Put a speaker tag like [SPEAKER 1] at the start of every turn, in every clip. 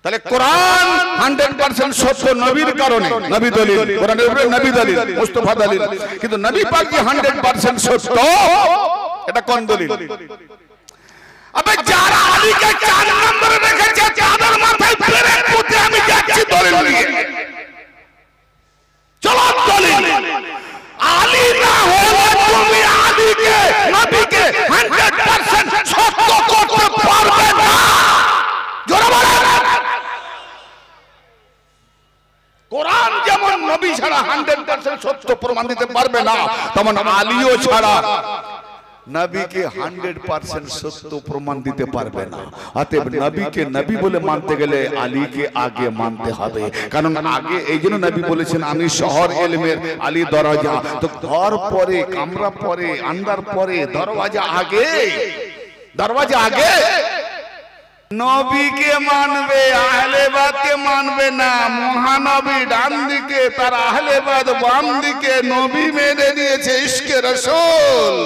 [SPEAKER 1] তাহলে কোরআন 100% সত্য নবীর কারণে, নবী দলিল, কোরআনের উপরে নবী দলিল, মুস্তাফা দলিল। কিন্তু নবী পাক যে 100% সত্য, এটা কোন দলিল? আবে যারা আলীকে 4 নম্বরে রেখেছে তাদের মাথায় পেরেক পুঁতে আমি যাচ্ছি দলিল নিয়ে। চলো দলিল। আলী না হলে তুমি আলীকে, নবীকে 100% সত্য করতে পারবে না। জোরে বলেন। কোরআন যেমন নবী ছাড়া 100% সত্য প্রমাণ দিতে পারবে না, তেমন আলীও ছাড়া নবীকে 100% সত্য প্রমাণ দিতে পারবে না। অতএব নবীকে নবী বলে মানতে গেলে আলীকে আগে মানতে হবে। কারণ আগে এই জন্য নবী বলেছেন আমি শহর ইলমের, আলী দরজা। তো ঘর পরে, কামরা পরে, আন্দার পরে, দরওয়াজা আগে। দরওয়াজা আগে। নবীকে মানবে, আহলে বাদকে মানবে না। মহানবী ডান দিকে, তার আহলে বাদ বাম দিকে। নবী মেনে নিয়েছে ইশকে রাসূল।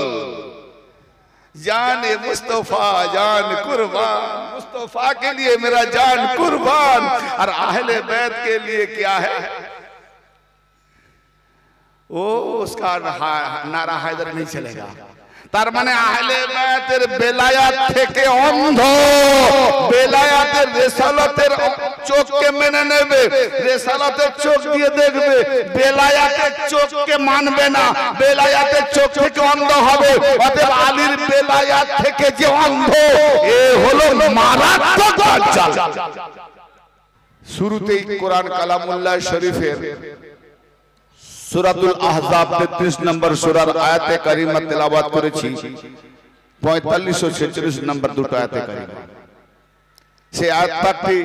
[SPEAKER 1] जान मुस्तफा जान कुर्बान, मुस्तफा के लिए मेरा जान कुर्बान। और अहले बैत के लिए क्या है? वो उसका नारा हैदर नहीं चलेगा। তার মানে আহলে বায়াতের বেলায়াত থেকে অন্ধ, বেলায়াতের রিসালাতের চোখকে মেনে নেবে, রিসালাতের চোখ দিয়ে দেখবে, বেলায়াতের চোখকে মানবে না, বেলায়াতের চোখ থেকে অন্ধ হবে। অতএব আলীর বেলায়াত থেকে যে অন্ধ, এ হলো মারাত্মক দাজ্জাল। শুরুতেই কোরআন কালামুল্লাহ শরীফের সূরাতুল আহজাব 33 নম্বর সূরার আয়াতে কারিমা তেলাওয়াত করেছি। 45 ও 46 নম্বর দুটো আয়াতে কারিমা। সেই আয়াতটি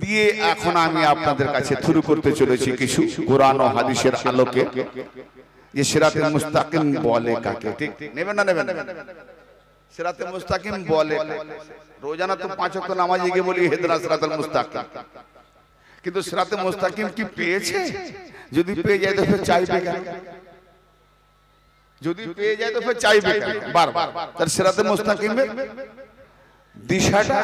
[SPEAKER 1] দিয়ে এখন আমি আপনাদের কাছে শুরু করতে চলেছি কিছু কোরআন ও হাদিসের আলোকে, যে সিরাতুল মুস্তাকিম বলে কাকে। ঠিক নেবেন না? নেবেন। সিরাতুল মুস্তাকিম বলে রোজানা তো 5 ওয়াক্ত নামাজে গিয়ে বলি ইহদিনাস সিরাতাল মুস্তাকিম, কিন্তু সিরাতে মুস্তাকিম কি পেয়েছে? যদি পেয়ে যায় তো ফের চাইবে কেন? যদি পেয়ে যায় তো ফের চাইবে কেন বারবার? তার সিরাতে মুস্তাকিমের দিশাটা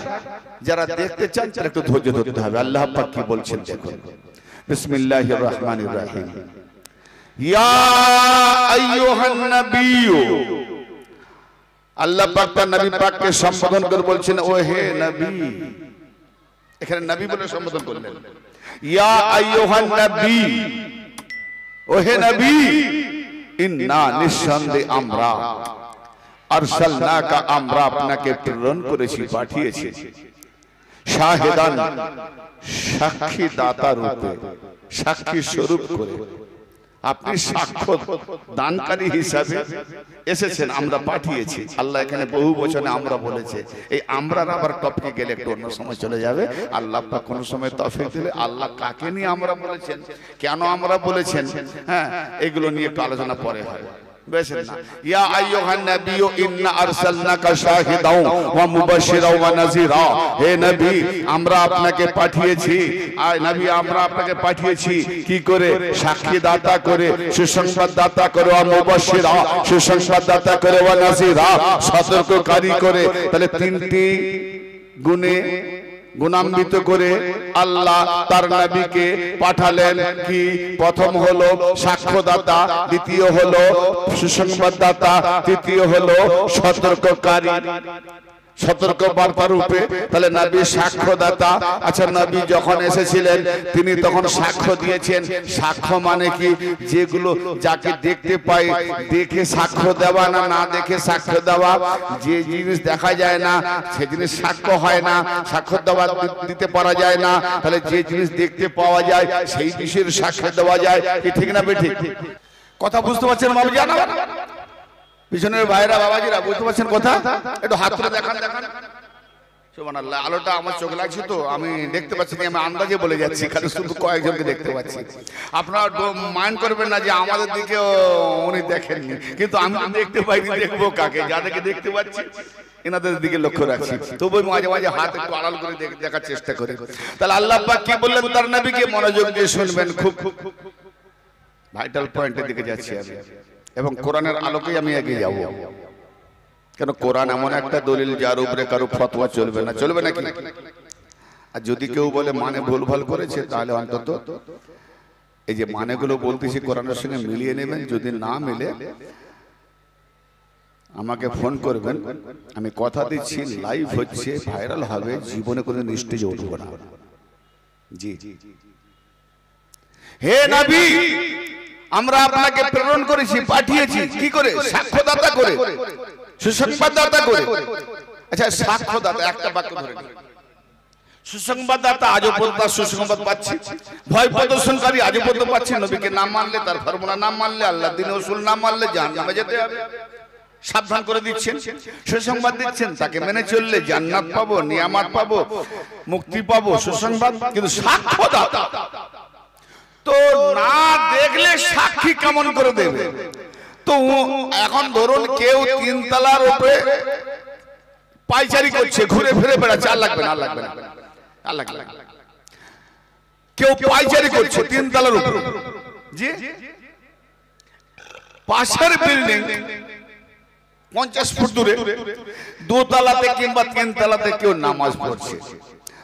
[SPEAKER 1] যারা দেখতে চান তারা একটু ধৈর্য ধরতে হবে। আল্লাহ পাক কি বলছেন দেখুন। বিসমিল্লাহির রহমানির রহিম। ইয়া আইয়ুহান নাবিয়্যু, আল্লাহ পাক তার নবী পাককে সম্বোধন করে বলছেন ও হে নবী। এখানে নবী বলে সম্বোধন করলেন। ইয়া আইয়ুহান নবী, ও হে নবী, ইন্না নিঃসন্দেহে আমরা আরসালনাকা, আমরা আপনাকে প্রেরণ করেছি, পাঠিয়েছি, শাহিদান, সাক্ষী দাতা রূপে, সাক্ষী স্বরূপ করে। আপনি সাক্ষ্য দানকারী হিসাবে এসেছেন, আমরা পাঠিয়েছি। আল্লাহ এখানে বহু বচনে আমরা বলেছে। এই আমরা আবার টপিকে গেলে একটু অন্য সময় চলে যাবে। আল্লাহ পাক কোন সময় তৌফিক দিলে আল্লাহ কাকে নিয়ে আমরা বলেছেন, কেন আমরা বলেছেন, হ্যাঁ এগুলো নিয়ে একটু আলোচনা পরে হয়। ইয়া আইয়ুহান নাবিয়্যু ইন্না আরসালনাকা শাহিদাও ওয়া মুবাশশিরাও ওয়া নাযীরা। হে নবী, আমরা আপনাকে পাঠিয়েছি। আয় নবী, আমরা আপনাকে পাঠিয়েছি কি করে? সাক্ষীদাতা করে, সুসংবাদদাতা করে, ওয়া মুবাশশিরা, সুসংবাদদাতা করে, ওয়া নাযীরা, সতর্ককারী করে। তাহলে তিনটি গুণে গুণান্বিত করে আল্লাহ তার নবীকে পাঠালেন। কি? প্রথম হলো সাক্ষ্যদাতা, দ্বিতীয় হলো সুসংবাদদাতা, তৃতীয় হলো সতর্ককারী, সতর্ক বার্তা রূপে। তাহলে নবী সাক্ষ্যদাতা। আচ্ছা, নবী যখন এসেছিলেন তিনি তখন সাক্ষ্য দিয়েছেন। সাক্ষ্য মানে কি? যেগুলো যাকে দেখতে পাই দেখে সাক্ষ্য দেওয়া, না না দেখে সাক্ষ্য দেওয়া। যে জিনিস দেখা যায় না সে জিনিস সাক্ষ্য হয় না, সাক্ষ্য দেওয়া দিতে পারা যায় না। তাহলে যে জিনিস দেখতে পাওয়া যায় সেই বিষয়ের সাক্ষ্য দেওয়া যায়। কি ঠিক না বেঠিক? কথা বুঝতে পারছেন বাবু? জানা পিছনের ভাইরা বাবাজিরা বুঝতে পারছেন কথা? একটু হাত তুলে দেখান। সুবহানাল্লাহ, আলোটা আমার চোখ লাগছে তো আমি দেখতে পাচ্ছি না, আমি আন্দাজে বলে যাচ্ছি, খালি শুধু কয়েকজনকে দেখতে পাচ্ছি। আপনারা মাইন্ড করবেন না যে আমাদের দিকে উনি দেখেননি, কিন্তু আমি দেখতে পাইনি। দেখবো কাকে? যাদেরকে দেখতে পাচ্ছি এনাদের দিকে লক্ষ্য রাখছি। তবু মাঝে মাঝে হাত একটু আড়াল করে দেখার চেষ্টা করি। তাহলে আল্লাহ পাক কি বললেন তার নবীকে? মনোযোগ দিয়ে শুনবেন, খুব ভাইটাল পয়েন্টের দিকে যাচ্ছি আমি, এবং কোরআনের আলোকেই আমি এগিয়ে যাব। কেন? কোরআন এমন একটা দলিল যার উপরে কারো ফতোয়া চলবে না। চলবে নাকি? আর যদি কেউ বলে মানে ভুলভাল করেছে, তাহলে অন্তত এই যে মানেগুলো বলতেছি কোরআনের সঙ্গে মিলিয়ে নেবেন। যদি না মিলে আমাকে ফোন করবেন, আমি কথা দিচ্ছি লাইভ হচ্ছে, ভাইরাল হবে, জীবনে কোনো স্টেজে উঠবো না। জি হে নবী, আমরা আপনাকে প্রেরণ করেছি, পাঠিয়েছি কি করে? সাক্ষ্যদাতা করে, সুসংবাদদাতা করে। আচ্ছা, সাক্ষ্যদাতা একটা বাক্য ধরে নিন। সুসংবাদদাতা আজও পর্যন্ত সুসংবাদ পাচ্ছি, ভয় প্রদর্শনকারী আজও পর্যন্ত পাচ্ছি। নবীকে না মানলে, তার ফরমানা না মানলে, আল্লাহ দিন রাসূল না মানলে জাহান্নামে যেতে হবে, সাবধান করে দিচ্ছেন, সুসংবাদ দিচ্ছেন। তাকে মেনে চললে জান্নাত পাবো, নিয়ামত পাবো, মুক্তি পাবো, সুসংবাদ। কিন্তু সাক্ষ্যদাতা তো না দেখলে সাক্ষী কেমন করে দেবে? তো এখন ধরুন কেউ তিনতলার উপরে পাইচারি করছে, ঘুরে ফিরে বেড়াচ্ছে, আর লাগবে না, আর লাগবে না, আর লাগবে না। কেউ পাইচারি করছে তিনতলার উপরে, জি, পাশের বিল্ডিং 50 ফুট দূরে দোতলাতে কিংবা তিনতলাতে কেউ নামাজ পড়ছে।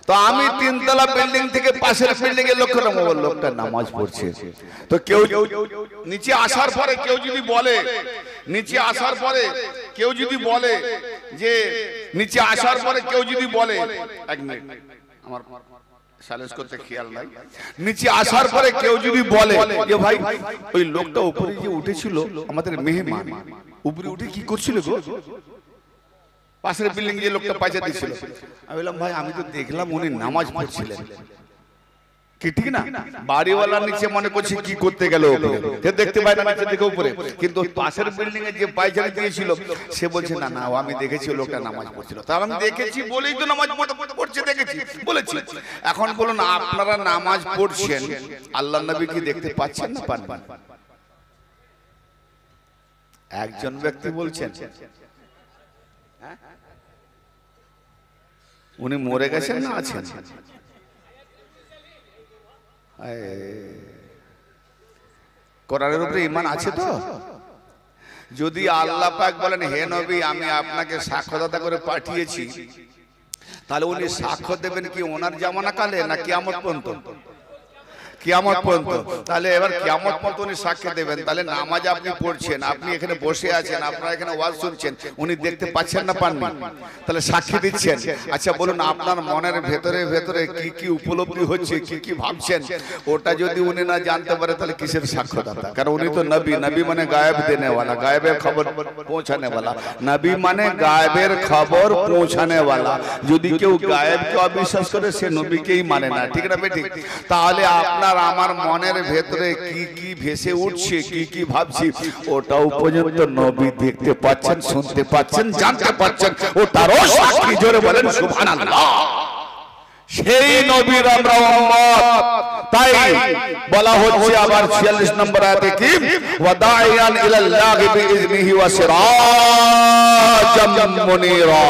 [SPEAKER 1] তো আমি তিনতলা বিল্ডিং থেকে পাশের বিল্ডিং এর লোকটা নামাজ পড়ছে। তো কেউ নিচে আসার পরে কেউ যদি বলে, নিচে আসার পরে কেউ যদি বলে যে, নিচে আসার পরে কেউ যদি বলে, এক মিনিট আমার সালেস করতে খেয়াল নাই, নিচে আসার পরে কেউ যদি বলে যে ভাই ওই লোকটা উপরে যে উঠেছিল আমাদের মেহমান, উপরে উঠে কি করছিল গো? পাশের বিল্ডিং যে লোকটা পয়সা দিচ্ছিল। আমি বললাম ভাই আমি তো দেখলাম উনি নামাজ পড়ছিলেন, কি ঠিক না? বাড়িওয়ালা নিচে মনে করছে কি করতে গেল উপরে, দেখতে পায় না নিচে দেখে উপরে, কিন্তু পাশের বিল্ডিং এ যে পায়চারি দিয়েছিল সে বলছে না না আমি দেখেছি লোকটা নামাজ পড়ছিল। তার আমি দেখেছি বলেই তো নামাজ পড়ছে, দেখেছি বলেছি। এখন বলুন আপনারা নামাজ পড়ছেন, আল্লাহর নবী কি দেখতে পাচ্ছেন না পান? একজন ব্যক্তি বলছেন উনি মরে গেছেন না আছেন? কোরআনের উপরে ঈমান আছে তো? যদি আল্লাহ পাক বলেন হে নবী আমি আপনাকে সাক্ষ্যদাতা করে পাঠিয়েছি, তাহলে উনি সাক্ষ্য দেবেন কি ওনার জামানা কালে না কিয়ামত পর্যন্ত? কিয়ামত পর্যন্ত। তাহলে এবার কিয়ামত পর্যন্ত উনি সাক্ষ্য দেবেন। তাহলে নামাজ আপনি পড়ছেন, আপনি এখানে বসে আছেন, আপনারা এখানে ওয়াজ শুনছেন, উনি দেখতে পাচ্ছেন না পাননি? তাহলে সাক্ষী দিচ্ছেন। আচ্ছা বলুন আপনার মনের ভেতরে ভেতরে কি কি উপলব্ধি হচ্ছে, কি কি ভাবছেন, ওটা যদি উনি না জানতে পারে তাহলে কিসের সাক্ষ্যদাতা? কারণ উনি তো নবী, নবী মানে গায়েব দেনে वाला, গায়েবের খবর পৌঁছানে वाला। নবী মানে গায়েবের খবর পৌঁছানে वाला। যদি কেউ গায়েবকে অবিশ্বাস করে সে নবীকেই মানে না, ঠিক না বেঠিক? তাহলে আপনার আমার মনের ভেতরে কি কি ভেসে উঠছে, কি কি ভাবছি, ওটাও পর্যন্ত নবী দেখতে পাচ্ছেন, শুনতে পাচ্ছেন, জানতে পাচ্ছেন। ওটারও সাক্ষী, জোরে বলেন সুবহানাল্লাহ। সেই নবীর আমরা উম্মত। তাই বলা হচ্ছে আবার 46 নম্বর আয়াতে কি ওয়াদাইয়ান ইলাল্লাহি বিইজনিহি ওয়া সিরাজাম মুনীরা।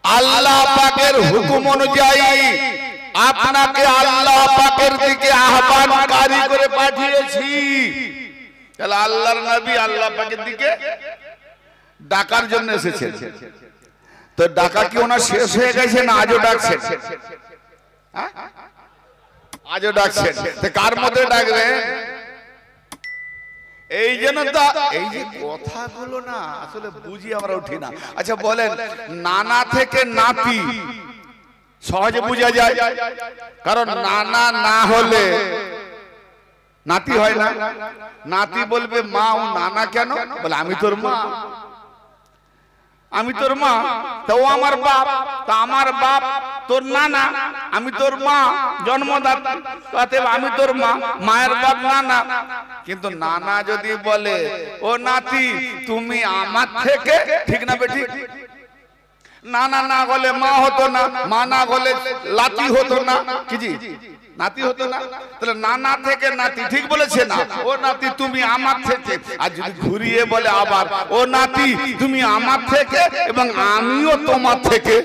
[SPEAKER 1] আল্লাহ পাকের হুকুম অনুযায়ী আপনাকে আল্লাহ পাকের দিকে আহ্বানকারী করে পাঠিয়েছি। তাহলে আল্লাহর নবী আল্লাহ পাকের দিকে ডাকার জন্য এসেছেন। তো ডাকা কি ওনার শেষ হয়ে গেছে না আজও ডাকছেন? আজও ডাকছেন। তো কার মধ্যে ডাকবেন? এই জন্য তো এই যে কথাগুলো না আসলে বুঝি আমরা উঠি না। আচ্ছা বলেন, নানা থেকে নাতি সহজে বোঝা যায়, কারণ নানা না হলে নাতি হয় না। নাতি বলবে মা, ও নানা কেন? বলে আমি তোর মা, আমি তোর মা। তো ও আমার বাপ, তা আমার বাপ তোর নানা, আমি তোর মা জন্মদাতা, অতএব আমি তোর মা, মায়ের বাপ নানা। কিন্তু নানা যদি বলে ও নাতি তুমি আমার থেকে, ঠিক না বেঠিক? নানা না হলে মা হতো না, মা না হলে লাতি হতো না, কি জি নাতি হতো না। তাহলে নানা থেকে নাতি, ঠিক বলেছে না? ও নাতি তুমি আমার থেকে। আর যদি ঘুরিয়ে বলে আবার ও নাতি তুমি আমার থেকে এবং আমিও তোমার থেকে,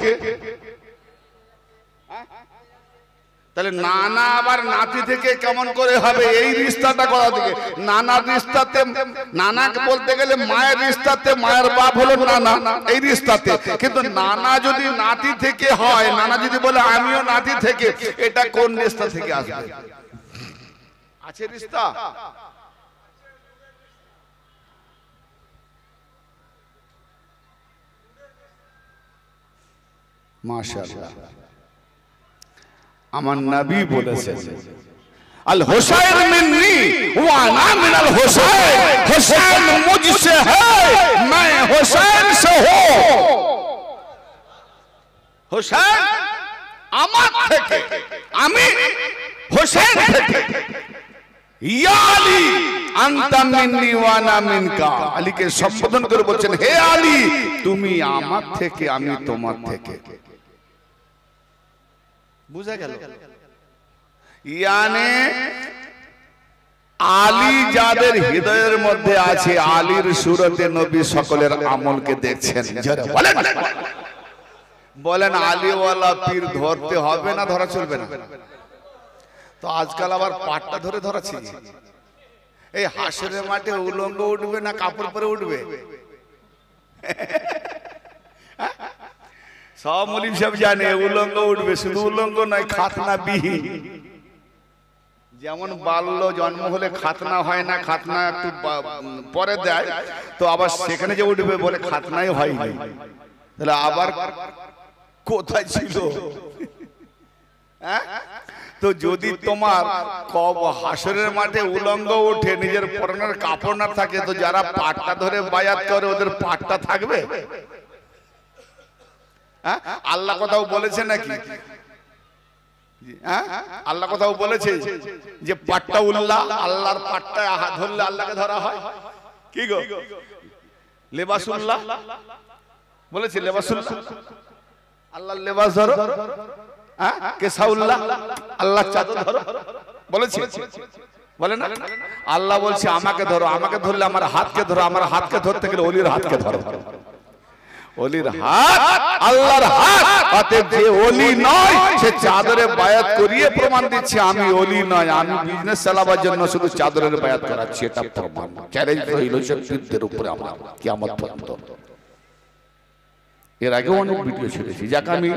[SPEAKER 1] তাহলে নানা আবার নাতি থেকে কেমন করে হবে? এই রিস্তাটা করা থেকে নানা রিস্তাতে, নানাকে বলতে গেলে মায়ের রিস্তাতে, মায়ের বাপ হলো নানা এই রিস্তাতে। কিন্তু নানা যদি নাতি থেকে হয়, নানা যদি বলে আমিও নাতি থেকে, এটা কোন রিস্তা থেকে আসবে? আছে রিস্তা? মাশাআল্লাহ, আমার নবী বলেছেন আল হুসাইন মিন্নি ওয়া আনা মিনাল হুসাইন, হুসাইন মুঝসে হ্যায় मैं হুসাইন से हूं। হুসাইন আমার থেকে, আমি হুসাইন থেকে। ইয়া আলী আনতা মিন্নি ওয়া আনা মিনকা, আলীকে সম্বোধন করে বলছেন হে আলী তুমি আমার থেকে, আমি তোমার থেকে। বুঝা গেল? ইয়ানে আলী যাদের হৃদয়ের মধ্যে আছে, আলীর সুরতে নবী সকলের আমলকে দেখছেন। বলেন বলেন আলীওয়ালা পীর ধরতে হবে না ধরা চলবে না? তো আজকাল আবার পাটটা ধরে ধরাচ্ছি। এই হাসরের মাঠে উলঙ্গ উঠবে না কাপড় পরে উঠবে? সব মৌলবি সাহেব জানে উলঙ্গ উঠবে, শুধু উলঙ্গ নয় খাতনা বিহীন। যেমন বাল্য জন্ম হলে খাতনা হয় না, খাতনা একটু পরে দেয়, তো আবার সেখানে যে উঠবে বলে খাতনাই হয়নি। তাহলে আবার কোথায় ছিল? তো যদি তোমার হাসরের মাঠে উলঙ্গ ওঠে, নিজের পরনের কাপড় না থাকে, তো যারা পাটটা ধরে বায়াত করে ওদের পাটটা থাকবে? আল্লাহ কোথাও বলেছে নাকি? আল্লাহ কোথাও বলেছে যে পাট্টা উল্লাহ, আল্লাহর পাট্টা ধরলে আল্লাহকে ধরা হয়? কি গো লেবাসুল্লাহ বলেছে, লেবাসুল্লাহ আল্লাহর লেবাস ধরো, কেসাউল্লাহ আল্লাহর চাদর ধরো বলেছে? বলে না? আল্লাহ বলছে আমাকে ধরো, আমাকে ধরলে আমার হাতকে ধরো, আমার হাতকে ধরতে গেলে ওলির হাতকে ধরো। ওলির হাত আল্লাহর হাত, অতএব যে ওলি নয় সে চাদরে বায়াত করিয়ে প্রমাণ দিচ্ছে আমি ওলি নয়, আমি বিজনেস চালাবার জন্য শুধু চাদরের বায়াত করাচ্ছি। এটা প্রমাণ, চ্যালেঞ্জ রইল শক্তিদের উপরে আমরা কিয়ামত পর্যন্ত। এর আগে অনেক ভিডিও ছেড়েছি, যাকে আমি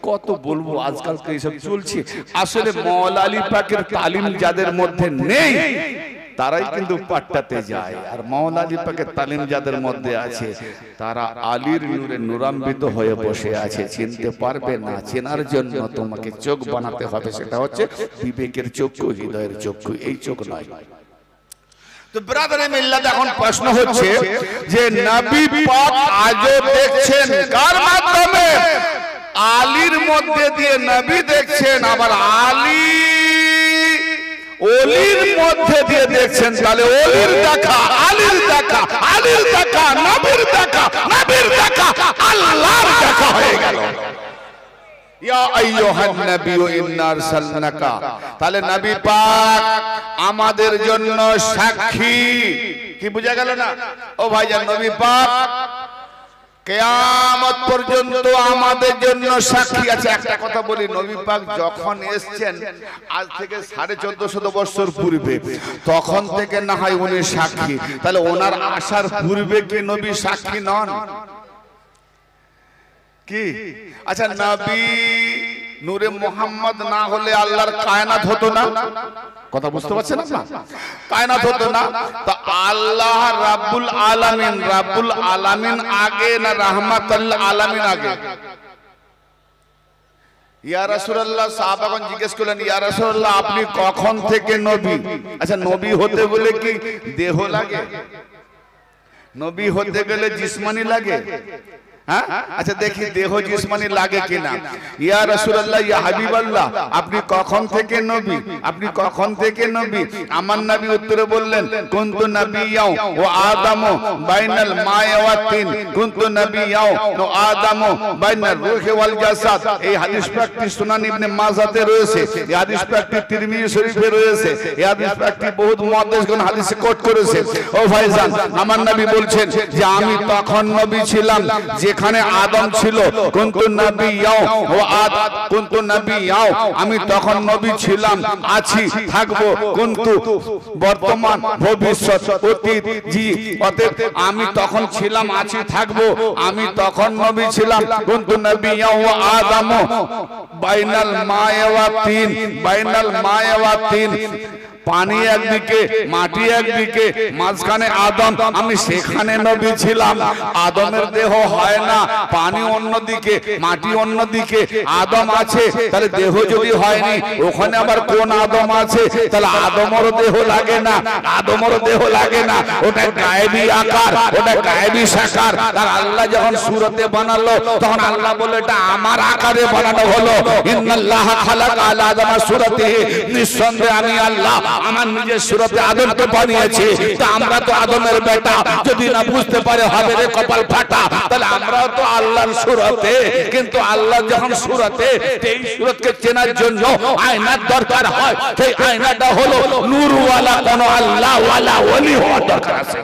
[SPEAKER 1] কত বলবো, আজকাল তো এইসব চলছে। আসলে মওলা আলী পাকের তালিম যাদের মধ্যে নেই তারাই কিন্তু পাট্টাতে যায়, আর মওলা আলী পাকের তালিম যাদের মধ্যে আছে তারা আলীর নূরে নূরান্বিত হয়ে বসে আছে। চিনতে পারবে না, চেনার জন্য তোমাকে চোখ বানাতে হবে, সেটা হচ্ছে বিবেকের চক্ষু, হৃদয়ের চক্ষু, এই চোখ নয়। তো ব্রাদারে মিল্লাত, এখন প্রশ্ন হচ্ছে যে নবী পাক আজও দেখছেন কার মাধ্যমে? আলীর মধ্যে দিয়ে নবী দেখছেন, আবার আলী ওলির মধ্যে দিয়ে দেখছেন। তাহলে ওলির দেখা, আলীর দেখা, আলীর দেখা নবীর দেখা, নবীর দেখা আল্লাহর দেখা হয়ে গেল। ইয়া আইয়ুহান নাবিয়্যু ইন্না আরসালনাকা, তাহলে নবী পাক আমাদের জন্য সাক্ষী। কি বুঝা গেল না? ও ভাইজান, নবী পাক কিয়ামত পর্যন্ত আমাদের জন্য সাক্ষী আছে। একটা কথা বলি, নবী পাক যখন এসেছেন আজ থেকে 1450 বছর পূর্বে, তখন থেকে না হয় উনি সাক্ষী, তাহলে ওনার আসার পূর্বে কি নবী সাক্ষী নন? কি আচ্ছা, নবী নূরে মুহাম্মদ না হলে আল্লাহর কায়নাত হতো না? কথা বুঝতে পারছেন না? কায়নাত হতো না। তো আল্লাহ রাব্বুল আলামিন, রাব্বুল আলামিন আগে না রাহমাতুল আলামিন আগে? ইয়া রাসূলুল্লাহ, সাহাবাগণ জিজ্ঞেস করলেন ইয়া রাসূলুল্লাহ আপনি কখন থেকে নবী? আচ্ছা, নবী হতে গেলে কি দেহ লাগে? নবী হতে গেলে জিসমানি লাগে? হ্যাঁ, আচ্ছা দেখি দেহ জিসমানি লাগে কিনা। ইয়া রাসূলুল্লাহ, ইয়া হাবিবাল্লাহ আপনি কখন থেকে নবী? আপনি কখন থেকে নবী? আমার নবী উত্তরে বললেন কুনতু নাবিয়্যাও ওয়া আদামু বাইনাল মা'i ওয়া তিন, কুনতু নাবিয়্যাও ওয়া আদামু বাইনার রূহি ওয়াল জাসাদ। এই হাদিস পাকটি সুনান ইবনে মাজাতে রয়েছে, এই হাদিস পাকটি তিরমিজি শরীফে রয়েছে, এই হাদিস পাকটি বহুত মুহাদ্দিসগণ হাদিসে কোট করেছে। ও ভাইজান, আমার নবী বলছেন যে আমি তখন নবী ছিলাম যে যেখানে আদম ছিল কুনতু নাবিয়্যাও ওয়া আদ কুনতু নাবিয়্যাও, আমি তখন নবী ছিলাম, আছি, থাকবো। কুনতু বর্তমান, ভবিষ্যৎ, অতীত, জি অতীত, আমি তখন ছিলাম, আছি, থাকবো, আমি তখন নবী ছিলাম। কুনতু নাবিয়্যাও ওয়া আদম বাইনাল মায়ে ওয়া তিন, বাইনাল মায়ে ওয়া তিন, পানি একদিকে মাটি একদিকে, মাঝখানে আদম, আমি সেখানে নবী ছিলাম। আদমের দেহ হয় না, পানি অন্যদিকে মাটি অন্যদিকে, আদম আছে, তাহলে দেহ যদি হয়নি ওখানে আবার কোন আদম আছে? তাহলে আদমের দেহ লাগে না, আদমের দেহ লাগে না, ওটা গায়েবী আকার, ওটা গায়েবী সাকার। আর আল্লাহ যখন সূরতে বানালো তখন আল্লাহ বলে এটা আমার আকারে বানানো হলো। ইন্নাল্লাহা খালাকা আলা আদমা সূরাতিহি, নিঃসন্দেহে আমি আল্লাহ আমার নিজের সূরতে আদমকে বানিয়েছি। তা আমরা তো আদমের বেটা, যদি না বুঝতে পারে হবে রে কপাল ফাটা। তাহলে আমরা তো আল্লাহর সূরতে, কিন্তু আল্লাহ যখন সূরতে, এই সূরতকে চেনার জন্য আয়নার দরকার হয়। সেই আয়নাটা হলো নূরওয়ালা কোন আল্লাহ ওয়ালা ওলি হওয়ার দরকার আছে,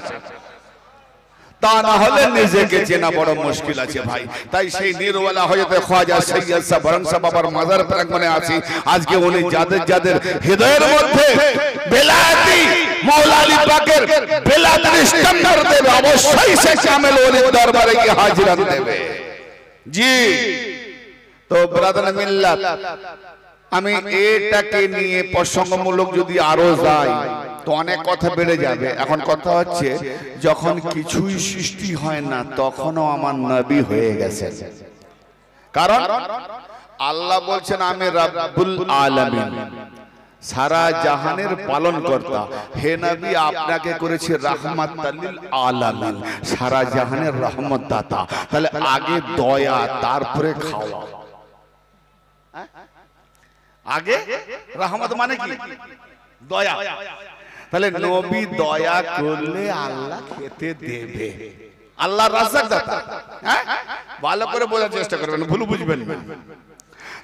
[SPEAKER 1] তা না হলে নিজেকে চেনা বড় মুশকিল আছে ভাই। তাই সেই নিরওয়ালা হযরত খাজা সৈয়দ সাহেব বরং সাহেব বাবার মাজার প্রাঙ্গণে আছি। আজকে উনি যাদের যাদের হৃদয়ের মধ্যে বেলায়েতি মাওলা আলী পাকের বেলায়েতের স্ট্যান্ডার্ড দেবে, অবশ্যই সে কামেল ওলির দরবারে গিয়ে হাজিরাত দেবে। জি তো ব্রাদার মিল্লাত, আমি এটাকে নিয়ে প্রসঙ্গমূলক যদি আরো যাই তো অনেক কথা বেড়ে যাবে। এখন কথা হচ্ছে যখন কিছুই সৃষ্টি হয় না তখনও আমার নবী হয়ে গেছে। কারণ আল্লাহ বলছেন আমি রাব্বুল আলামিন, সারা জাহানের পালন কর্তা। হে নবী আপনাকে করেছি রাহমাতাল লিল আলামিন, সারা জাহানের রহমত দাতা। তাহলে আগে দয়া, তারপরে খাওয়া। আগে রহমত মানে কি? দয়া। তাহলে নবী দয়া করলে আল্লাহ খেতে দেবে। আল্লাহ রাজ্জাক দাতা। হ্যাঁ, ভালো করে বোঝার চেষ্টা করবেন, ভুল বুঝবেন না।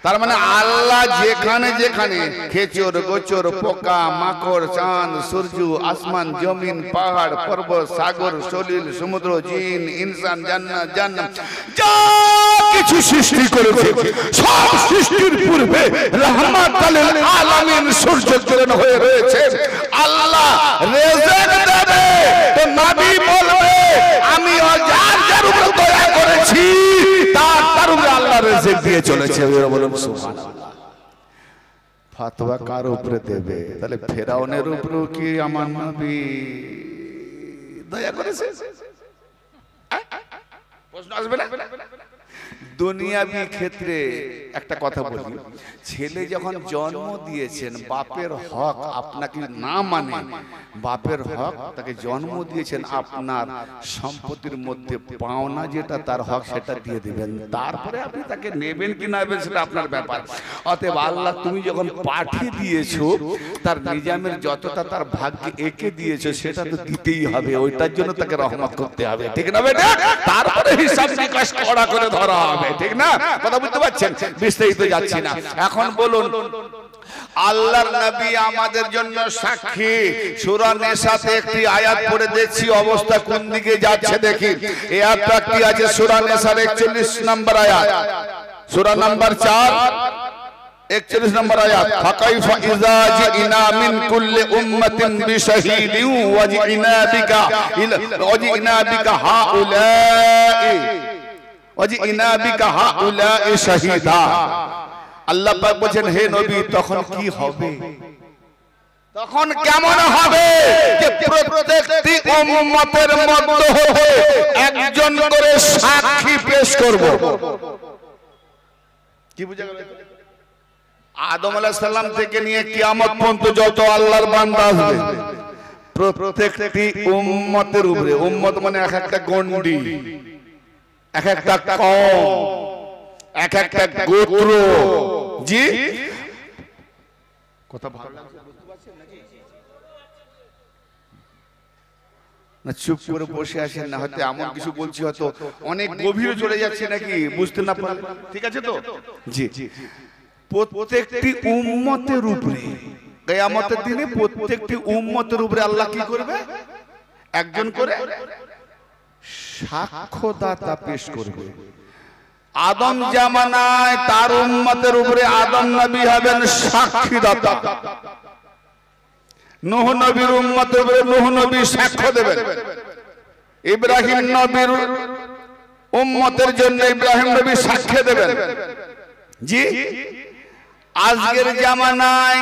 [SPEAKER 1] তার মানে আল্লাহ যেখানে যেখানে খেচর গোচর পোকা মাকড় চাঁদ সূর্য আসমান জমিন পাহাড় পর্বত সাগর সলিল সমুদ্র জিন ইনসান জান্নাত জাহান্নাম যা কিছু সৃষ্টি করেছে সব সৃষ্টির পূর্বে রাহমাতাল লিল আলামিন সূর্য কিরণ হয়ে রয়েছে। আল্লাহ রিজিক দেবে তো নবী বলবে আমি যার যার উপর দয়া করেছি তার উপরে আল্লাহ রিজিক দিয়ে চলেছে। বলুন সুবহানাল্লাহ। ফতোয়া কার উপরে দেবে? তাহলে ফেরাউনের উপরেও কি আমার নবী দয়া করেছে? প্রশ্ন আসবে না? দুনিয়াবি ক্ষেত্রে একটা কথা বলি, ছেলে যখন জন্ম দিয়েছেন বাপের হক আপনাকে না মানে, বাপের হক তাকে জন্ম দিয়েছেন, আপনার সম্পত্তির মধ্যে পাওনা যেটা তার হক সেটা দিয়ে দিবেন, তারপরে আপনি তাকে নেবেন কি না নেবেন সেটা আপনার ব্যাপার। অতএব আল্লাহ তুমি যখন পাঠিয়ে দিয়েছো তার নিজামের যতটা তার ভাগ্যে এঁকে দিয়েছো সেটা তো দিতেই হবে, ওইটার জন্য তাকে রহমত করতে হবে, ঠিক না বেটা? তারপরে হিসাব নিকাশ কড়া করে ধরা হবে, ঠিক না? কথা বুঝতে পারছেন? বিস্তারিত যাচ্ছি না। এখন বলুন, আল্লাহর নবী আমাদের জন্য সাক্ষী। সূরা নিসাতে একটি আয়াত পড়ে দেখছি অবস্থা কোন দিকে যাচ্ছে দেখি। এই আয়াতটা কি আছে? সূরা নিসার 41 নম্বর আয়াত, সূরা নাম্বার 4 41 নম্বর আয়াত। ফাকাইফা ইযা জিনা মিন কুল্লি উম্মাতিন বিশাহীদিন ওয়া জিনা বিকা হাউলাই ওয়াজিনা বিকা হাউলাই শাহীদা। আল্লাহ পাক বলেন হে নবী তখন কি হবে, তখন কেমন হবে যে প্রত্যেকটি উম্মতের মধ্যে হতে একজন করে সাক্ষী পেশ করব। কি বুঝা গেল? আদম আলাইহিস সালাম থেকে নিয়ে কিয়ামত পর্যন্ত যত আল্লাহর বান্দা আসবে প্রত্যেকটি উম্মতের উপরে, উম্মত মানে এক একটা গন্ডি, এক একটা কওম, এক একটা গোত্র। জি কথা ভালো লাগছে? বুঝতে পারছেন নাকি? না চুপ করে বসে আছেন না, হয়তো এমন কিছু বলছি হয়তো অনেক গভীরে চলে যাচ্ছে নাকি বুঝতে না পারলে, ঠিক আছে তো? জি প্রত্যেকটি উম্মতের উপরে কিয়ামতের দিনে প্রত্যেকটি উম্মতের উপরে আল্লাহ কি করবে? একজন করে সাক্ষ্যদাতা পেশ করবে। আদম জামানায় তার উম্মতের উপরে আদম নবী হবেন সাক্ষীদাতা, নূহ নবীর উম্মতের উপরে নূহ নবী সাক্ষ্য দেবেন, ইব্রাহিম নবীর উম্মতের জন্য ইব্রাহিম নবী সাক্ষ্য দেবেন। জি, আজকের জামানায়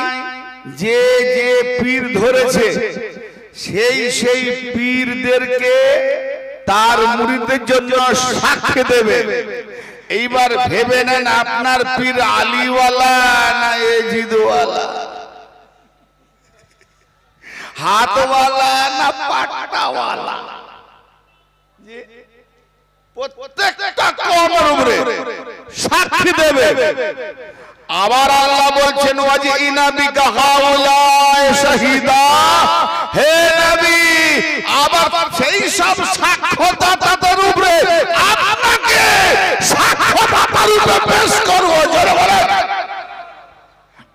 [SPEAKER 1] যে যে পীর ধরেছে সেই সেই পীরদেরকে তার মুরিদদের জন্য সাক্ষ্য দেবে। এইবার ভেবে নেন আপনার পীর আলীওয়ালা না এজিদওয়ালা, হাতওয়ালা না পাট্টাওয়ালা। প্রত্যেকটা কওমের উপরে সাক্ষী দেবে। আবার আল্লাহ বলছেন ওয়াজিনা বিকা হাউলাই শাহিদা, হে নবী আবার সেই সব সাক্ষ্যদাতাদের উপরে আপনাকে সাক্ষ্যদাতার রূপে পেশ করব। জোরে বলেন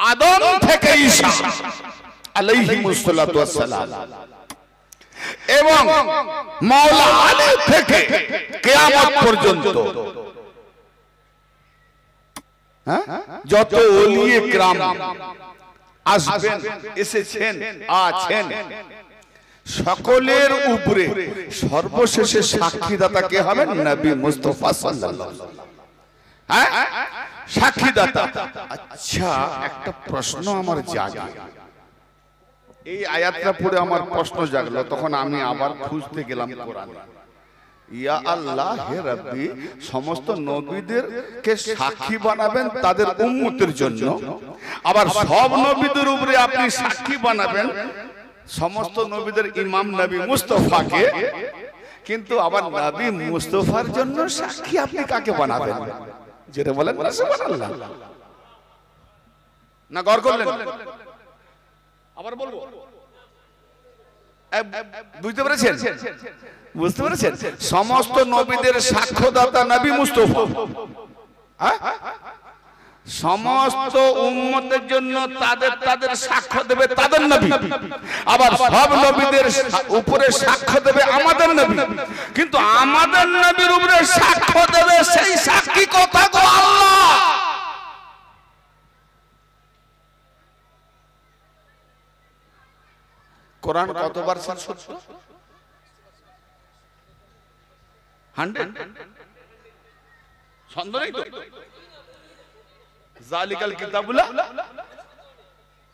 [SPEAKER 1] আদম থেকে ঈসা আলাইহিস সালাতু ওয়াস সালাম এবং মাওলা আলী থেকে কিয়ামত পর্যন্ত যত ওলিয়ে কিরাম আসবেন, এসেছেন, আছেন, সকলের উপরে সর্বশেষে সাক্ষীদাতা কে হবেন? নবী মুস্তাফা সাল্লাল্লাহু আলাইহি ওয়াসাল্লাম। হ্যাঁ, সাক্ষীদাতা। আচ্ছা, একটা প্রশ্ন আমার জাগে, এই আয়াতটা পড়ে আমার প্রশ্ন জাগলো, তখন আমি আবার খুঁজতে গেলাম কোরআনে। ইয়া আল্লাহ, হে রাব্বি, সমস্ত নবীদেরকে সাক্ষী বানাবেন তাদের উম্মতের জন্য, আবার সব নবীদের উপরে আপনি সাক্ষী বানাবেন সমস্ত নবীদের ইমাম নবী মুস্তাফাকে, কিন্তু আবার নবী মুস্তাফার জন্য সাক্ষী আপনি কাকে বানাবেন? যেটা বলেন সুবহানাল্লাহ। না গর করলেন? আবার বলবো, বুঝতে পেরেছেন? বুঝতে পেরেছেন? সমস্ত নবীদের সাক্ষ্যদাতা নবী মুস্তাফা, সমস্ত উম্মতের জন্য তাদের তাদের সাক্ষ্য দেবে তাদের নবী, আবার সব নবীদের উপরে সাক্ষ্য দেবে আমাদের নবী, কিন্তু আমাদের নবীর উপরে সাক্ষ্য দেবে সেই সাক্ষী কথা তো আল্লাহ। কোরআন কতবার সত্য? 100 সন্দেহ নেই তো। জালিকাল কিতাবুলা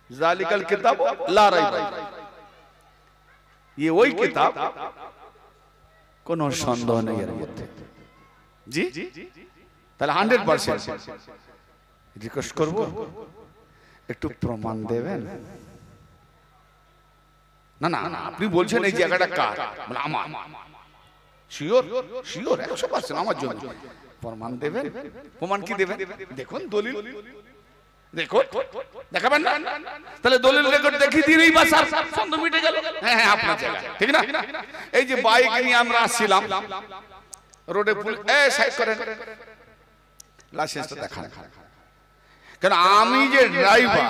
[SPEAKER 1] জালিকাল কিতাব লা রাইবা, ये ওই কিতাব, কোন সন্দেহ নেই এর মধ্যে। জি, তাহলে 100% রিকোয়েস্ট করব একটু প্রমাণ দেবেন। না না না, আপনি বলছেন এই জায়গাটা কার? বলে আমার। শিওর? শিওর 100% আমার জন্য। প্রমাণ দেবেন? প্রমাণ কি দেবেন? দেখুন দলিল, দেখুন, দেখাবেন না? তাহলে দলিল রেকর্ড দেখিয়ে দিলেই বাস আর সন্দেহ মিটে গেল। হ্যাঁ হ্যাঁ, আপনার জায়গা, ঠিক না? এই যে বাইক নিয়ে আমরা আসছিলাম রোডে, সাইড করেন, লাইসেন্সটা দেখান। কারণ আমি যে ড্রাইভার,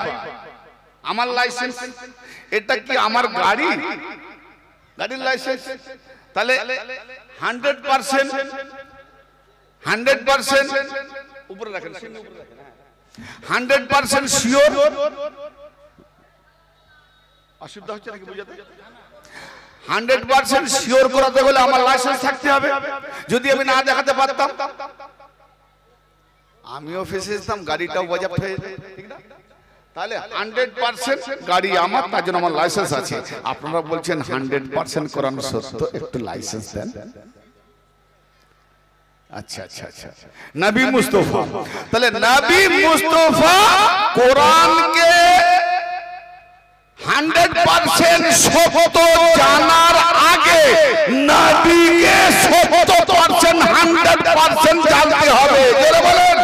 [SPEAKER 1] আমার লাইসেন্স, এটা কি আমার গাড়ি? গাড়ির লাইসেন্স। তাহলে 100% উপরে রাখেন, 100% শিওর। অসুবিধা হচ্ছে নাকি বুঝাতে? 100% শিওর করাতে গেলে আমার লাইসেন্স থাকতে হবে। যদি আমি না দেখাতে পারতাম আমিও ফেসে যেতাম, গাড়িটাও বাজেয়াপ্ত হয়ে যেত, ঠিক না? তাহলে 100% গাড়ি আমার, তার জন্য আমার লাইসেন্স আছে। আপনারা বলছেন 100% কোরআন সত্য, একটু লাইসেন্স দেন। আচ্ছা আচ্ছা আচ্ছা, নবী মুস্তাফা, তাহলে নবী মুস্তাফা কোরআনকে 100% সত্য জানার আগে নবীকে 100% জানতে হবে। জোরে বলেন।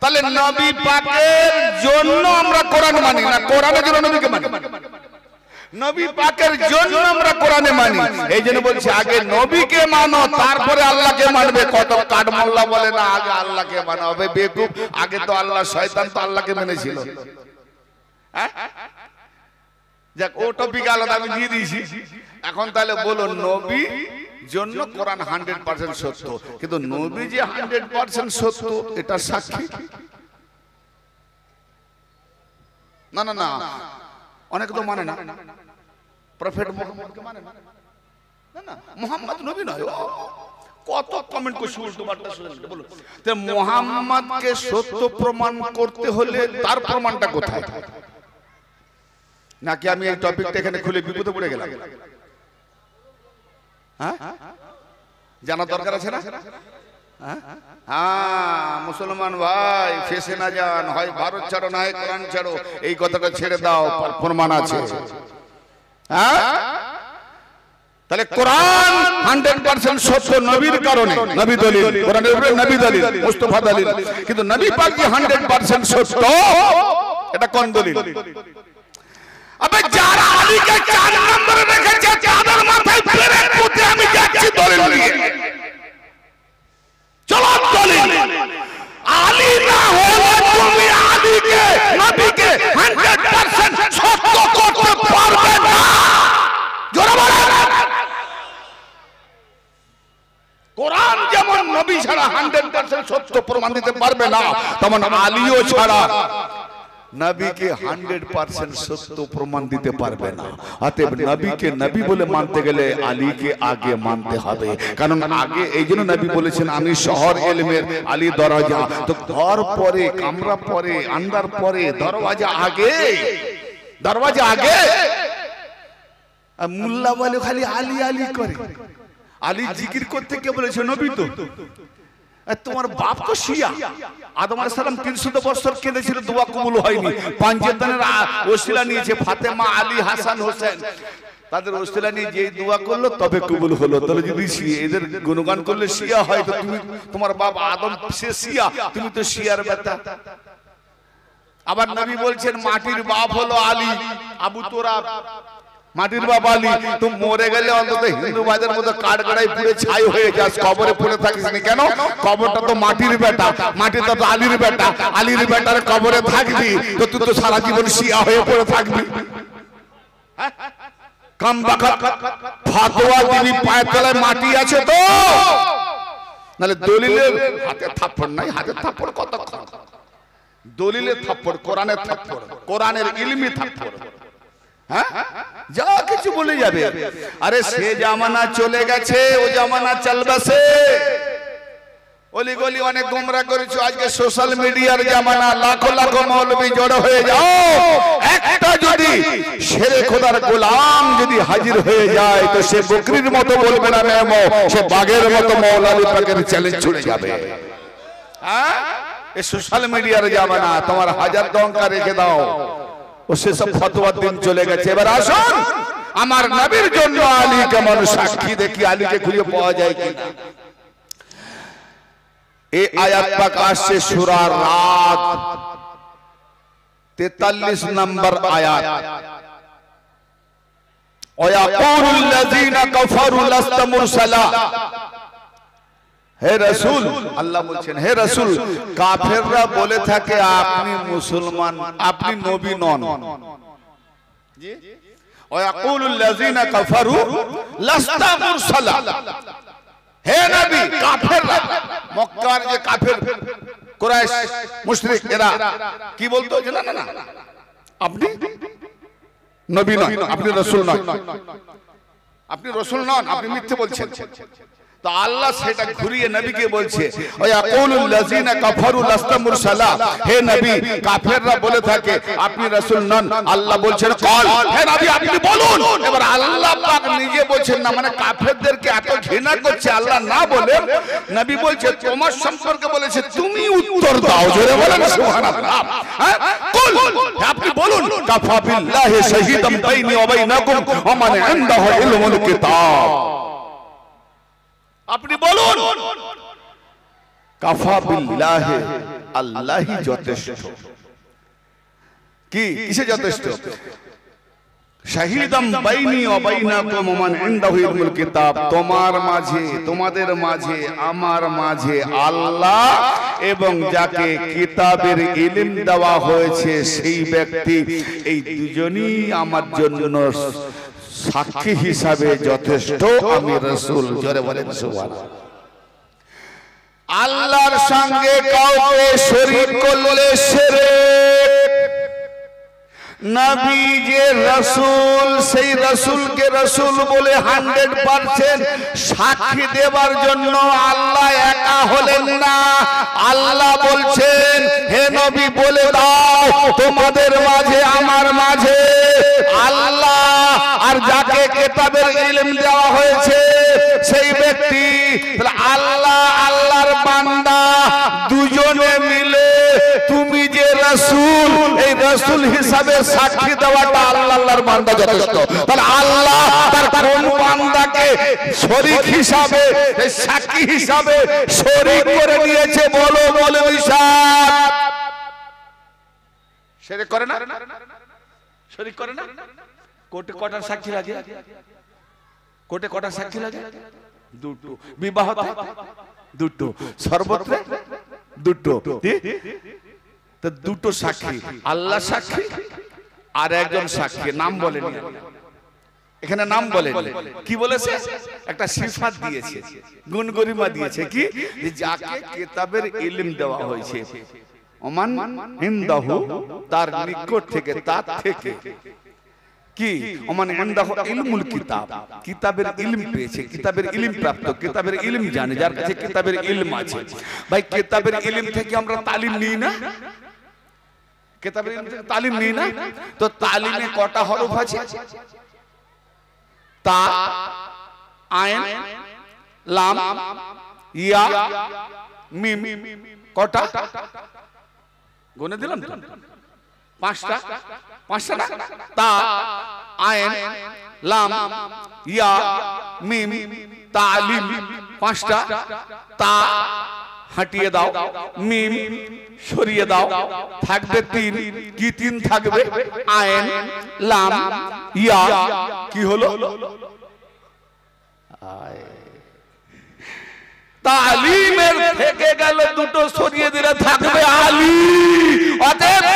[SPEAKER 1] তাহলে নবী পাকের জন্য আমরা কোরআন মানি না, কোরআনের জন্য নবীকে মানি। নবী পাকের জন্য আমরা কোরআনে মানি। এই জন্য বলছি আগে নবীকে মানো, তারপরে আল্লাহকে মানবে। কত কাঠমোল্লা বলে না আগে আল্লাহকে মানা হবে, বেকুব। আগে তো আল্লাহ, শয়তান তো আল্লাহকে মেনেছিল। যাক, ও টপিক আলাদা, আমি দিয়ে দিয়েছি। এখন তাহলে বলো, নবী জন্য কোরআন 100% সত্য, কিন্তু নবী যে 100% সত্য এটা সাক্ষী না। না না, অনেক তো মানে না, প্রফেট মুহাম্মদকে মানে না। না না, মুহাম্মদ নবী নয়। কত কমেন্ট করছি উল্টো পাল্টা শুনতে বলো। তো মুহাম্মদকে সত্য প্রমাণ করতে হলে তার প্রমাণটা কোথায়? নাকি আমি এই টপিকটা এখানে খুলে বিপদে পড়ে গেলাম? হ্যাঁ, জানা দরকার আছে না? হ্যাঁ, মুসলমান ভাই ফেসে না যান, হয় ভারত ছাড়ো না হয় কোরআন ছাড়ো, এই কথাটা ছেড়ে দাও, প্রমাণ আছে। হ্যাঁ, তাহলে কোরআন 100% সত্য নবীর কারণে, নবী দলিল, কোরআনের উপরে নবী দলিল, মুস্তাফা দলিল, কিন্তু নবী পাক যে 100% সত্য এটা কোন দলিল? আবে যারা আলীকে 4 নম্বরে রেখেছে তাদের মাথায় ফেলে পুঁতে আমি যাচ্ছি দলিল নিয়ে। চলো দলিল। আলী না হলে তুমি আলীকে, নবীকে 100% সত্য করতে পারবে না। জোরে বলেন। কোরআন যেমন নবী ছাড়া 100% সত্য প্রমাণ দিতে পারবে না, তেমন আলীও ছাড়া নবীকে 100% সত্য প্রমাণ দিতে পারবে না। অতএব নবীকে নবী বলে মানতে গেলে আলীকে আগে মানতে হবে, কারণ আগে এই জন্য নবী বলেছেন আমি শহর ইলমের, আলী দরজা। তো ঘর পরে, কামরা পরে, আন্দার পরে, দরওয়াজা আগে, দরওয়াজা আগে। মুল্লা বলে খালি আলী আলী করে। আলী জিকির করতে কে বলেছে? নবী তো। তোমার বাপ তো শিয়া। আদম আলাইহিস সালাম 300 বছর কেঁদেছিল, দোয়া কবুল হয়নি। পাঞ্জাতনের ওসিলা নিয়েছে, ফাতেমা, আলী, হাসান, হোসেন, তাদের ওসিলা নিয়ে যে দোয়া করলো তবে কবুল হলো। তাহলে যদি এদের গুণগান করলে শিয়া হয়, তো তুমি, তোমার বাপ আদম সে শিয়া, তুমি তো শিয়ার বেটা। আবার নবী বলছেন মাটির বাপ হলো আলী, আবু তুরাব মাটির বাপ আলী। তুমি মরে গেলে অন্তত হিন্দুবাদের মতো কাঠগড়াই পুড়ে ছাই হয়ে যাস, কবরে পড়ে থাকিস না। কেন? কবরটা তো মাটির বেটা, মাটিটা তো আলীর বেটা, আলীর বেটার কবরে থাকবি তো তুই তো সারা জীবন শিয়া হয়ে পড়ে থাকবি। কাম বাকা ফাতোয়া দিবি, পায়ের তলায় মাটি আছে তো, নালে দলিলের হাতে থাপ্পড় নাই। হাতে থাপ্পড় কতক্ষণ? দলিলের থাপ্পড়, কোরআনের থাপ্পড়, কোরআনের ইলমি থাপ্পড়। হ্যাঁ, যা কিছু বলে যাবে। আরে সে জামানা চলে গেছে, ও জামানা চলবে সে। অলি গলি অনেক গোমরা করেছো, আজকে সোশ্যাল মিডিয়ার জামানা। লাখো লাখো মৌলবি জড়ো হয়ে যাও, একটা যদি শেরে খোদার গোলাম যদি হাজির হয়ে যায় তো সে বকরির মতো বলবে না মেমো, সে বাঘের মতো মৌলানা পাকের চ্যালেঞ্জ ছুড়ে যাবে। হ্যাঁ, এই সোশ্যাল মিডিয়ার জামানা। তোমার হাজার টঙ্কা রেখে দাও, ও সেসব ফতোয়ার দিন চলে গেছে। এবার আসুন আমার নবীর জন্য আলী কেমন সাক্ষী দেখি, আলীকে খুঁজে পাওয়া যায় কিনা। এই আয়াত পাক আসছে সূরা রাদ 43 নম্বর আয়াত। ওয়ায়াকুলুল্লাযীনা কাফারু লাস্তা মুরসালা। হে রাসূল, আল্লাহ বলছেন হে রাসূল, কাফেররা বলে থাকে আপনি মুসলমান, আপনি নবী নন। জি, ওয়ায়াকুলুল্লাযীনা কাফারু লাস্তা মুরসালা। হে নবী, কাফেররা, মক্কার যে কাফের কুরাইশ মুশরিক, এরা কি বলতো? না না না, আপনি নবী নন, আপনি রাসূল নন, আপনি রাসূল নন, আপনি মিথ্যে বলছেন। তো আল্লাহ সেটা ঘুরিয়ে নবীকে বলছে ওয়ায়াকুলুল্লাযীনা কাফারু লাস্তা মুরসালা। হে নবী, কাফেররা বলে থাকে আপনি রাসূল নন। আল্লাহ বলছেন কল, হে নবী আপনি বলুন। এবার আল্লাহ পাক নিজে বলছেন না, মানে কাফেরদেরকে এত ঘৃণা করছে আল্লাহ না বলে নবী বলছে তোমার সম্পর্কে বলেছে, তুমি উত্তর দাও। জোরে বলেন সুবহানাল্লাহ। হ্যাঁ, কুল, আপনি বলুন কাফা বিল্লাহি শাহীদাম বাইনি ওয়া বাইনাকুম ওয়া মান ইনদাহু ইলমুল কিতাব। আপনি বলুন কাফা বিল্লাহি, আল্লাহই যথেষ্ট। কি কিসে যথেষ্ট? শাহীদাম বাইনি ওয়া বাইনাকুম ওয়া মান ইনদাহু ইলমুল কিতাব। তোমার মাঝে, তোমাদের মাঝে, আমার মাঝে আল্লাহ এবং যাকে কিতাবের ইলম দেওয়া হয়েছে সেই ব্যক্তি, এই দুজনই আমার জন্য সাক্ষী হিসাবে যথেষ্ট আমি রাসূল। জোরে বলেন সুবহানাল্লাহ। আল্লাহর সঙ্গে কাউকে শরীক করলে শিরক। নবী যে রাসূল, সেই রাসূলকে রাসূল বলে 100% সাক্ষী দেবার জন্য আল্লাহ একা হলেন না। আল্লাহ বলছেন, হে নবী বলে দাও তোমাদের মাঝে আমার মাঝে আল্লাহ আর যাকে কিতাবের ইলম দেওয়া হয়েছে সেই ব্যক্তি, আল্লাহ আল্লাহর বান্দা দুজনে মিলে তুমি যে রাসূল, এই রাসূল হিসাবে সাক্ষী দেওয়াটা আল্লাহ আল্লাহর বান্দা যথেষ্ট। তাহলে আল্লাহ তার কোন বান্দাকে শরীক হিসাবে, সাক্ষী হিসাবে শরীক করে নিয়েছে? বলো বলো ঈশান। শিরক করে না? শরীক করে না? কোটে কটা সাক্ষী লাগে? কোটে কটা সাক্ষী লাগে? দুটো। বিবাহতে দুটো, সর্বত্র দুটো। তো দুটো সাক্ষী, আল্লাহ সাক্ষী আর একজন সাক্ষী। নাম বলেন এখানে, নাম বলেন কি বলেছে? একটা সিফাত দিয়েছে, গুণগরিমা দিয়েছে কি? যাকে কিতাবের ইলম দেওয়া হয়েছে, ওমান ইনদাহু, তার নিকট থেকে, তার থেকে কি, ওমান ইনদাহু ইলমুল কিতাব, কিতাবের ইলম পেয়েছে, কিতাবের ইলম প্রাপ্ত, কিতাবের ইলম জানে, যার কাছে কিতাবের ইলম আছে। ভাই কিতাবের ইলম থেকে আমরা তালিম নিই না? কিতাবের ইলম থেকে তালিম নিই না? তো তালিমে কটা হরফ আছে? তা, আইন, লাম, ইয়া, মিম। কটা? গুনে দিলাম তো? পাঁচটা। পাঁচটা। তা, আইন, লাম, ইয়া, মিম, তালিম। পাঁচটা। তা হাটিয়ে দাও, মিম সরিয়ে দাও, থাকবে তিন। কি তিন থাকবে? আইন, লাম, ইয়া। কি হলো? তালিমের থেকে গেল দুটো, সরিয়ে দিলে থাকবে আলী। অতএব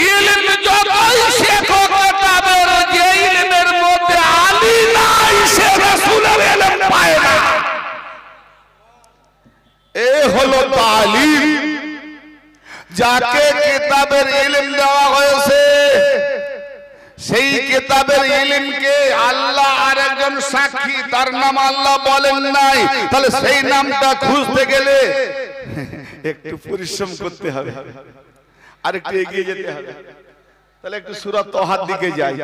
[SPEAKER 1] ইলম যতই শেখো কিতাবের, যে ইলমের মধ্যে আলী নাই সে রাসূলের ইলম পায় না। এ হলো তালিম। যাকে কিতাবের ইলম দেওয়া হয়েছে সেই কিতাবের ইলমকে আল্লাহ আর একজন সাক্ষী, তার নাম আল্লাহ বলেন নাই। তাহলে সেই নামটা খুঁজতে গেলে একটু পরিশ্রম করতে হবে, আর একটু এগিয়ে যেতে হবে। তাহলে একটু সূরা তাহার দিকে যাই,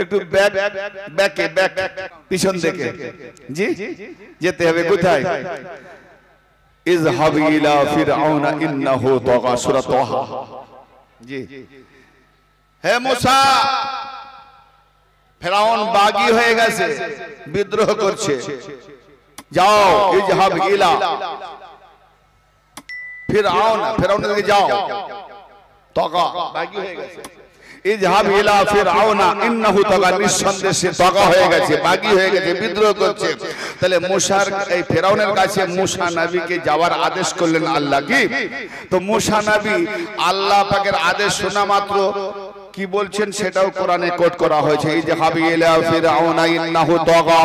[SPEAKER 1] একটু ব্যাক পিছন দিকে জি যেতে হবে। কোথায়? ইযহাব ইলা ফিরআউনা ইন্নাহু তাগা, সূরা তাহা। জি, হে মুসা, ফেরাউন বাগী হয়ে গেছে, বিদ্রোহ করছে। যাও, ইযহাব ইলা ফিরআউনা, ফেরাউনের দিকে যাও। তাগা, বাগী হয়ে গেছে। ইযহাব ইলা ফিরআউনা ইন্নাহু তাগা, নিঃসন্দেহে তাগা হয়ে গেছে, বাগী হয়ে গেছে, বিদ্রোহ করছে। তাহলে মুসার এই ফেরাউনের কাছে মুসা নবীকে যাওয়ার আদেশ করলেন আল্লাহ। কি তো মুসা নবী আল্লাহ পাকের আদেশ শোনা মাত্র কি বলছেন সেটাও কোরআনে কোট করা হয়েছে। ইযহাব ইলা ফিরআউনা ইন্নাহু তাগা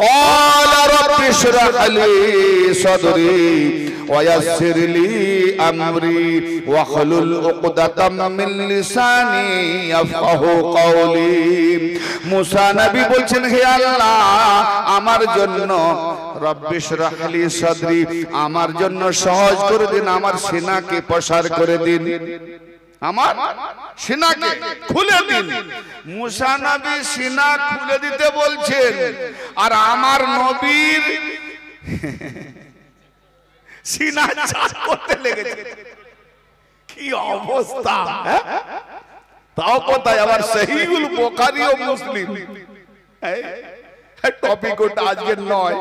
[SPEAKER 1] ক্বালা রাব্বি ইশরাহ লি সাদরি ওয়া ইয়াসসির লি আমরি ওয়াহলুল উকদাতাম মিন লিসানি ইয়াফকাহু কওলি। মুসা নবী বলছেন, হে আল্লাহ আমার জন্য রাব্বি ইশরাহ লি সাদরি, আমার জন্য সহজ করে দিন, আমার সিনাকে প্রসার করে দিন, আমার সিনাকে খুলে দিন। মুসা নবী সিনা খুলে দিতে বলছেন, আর আমার নবীর সিনা চাষ করতে লেগেছে। কি অবস্থা! তাও কোথায় আবার সহিহুল বুখারী ও মুসলিম। টপিক ওটা আজকের নয়,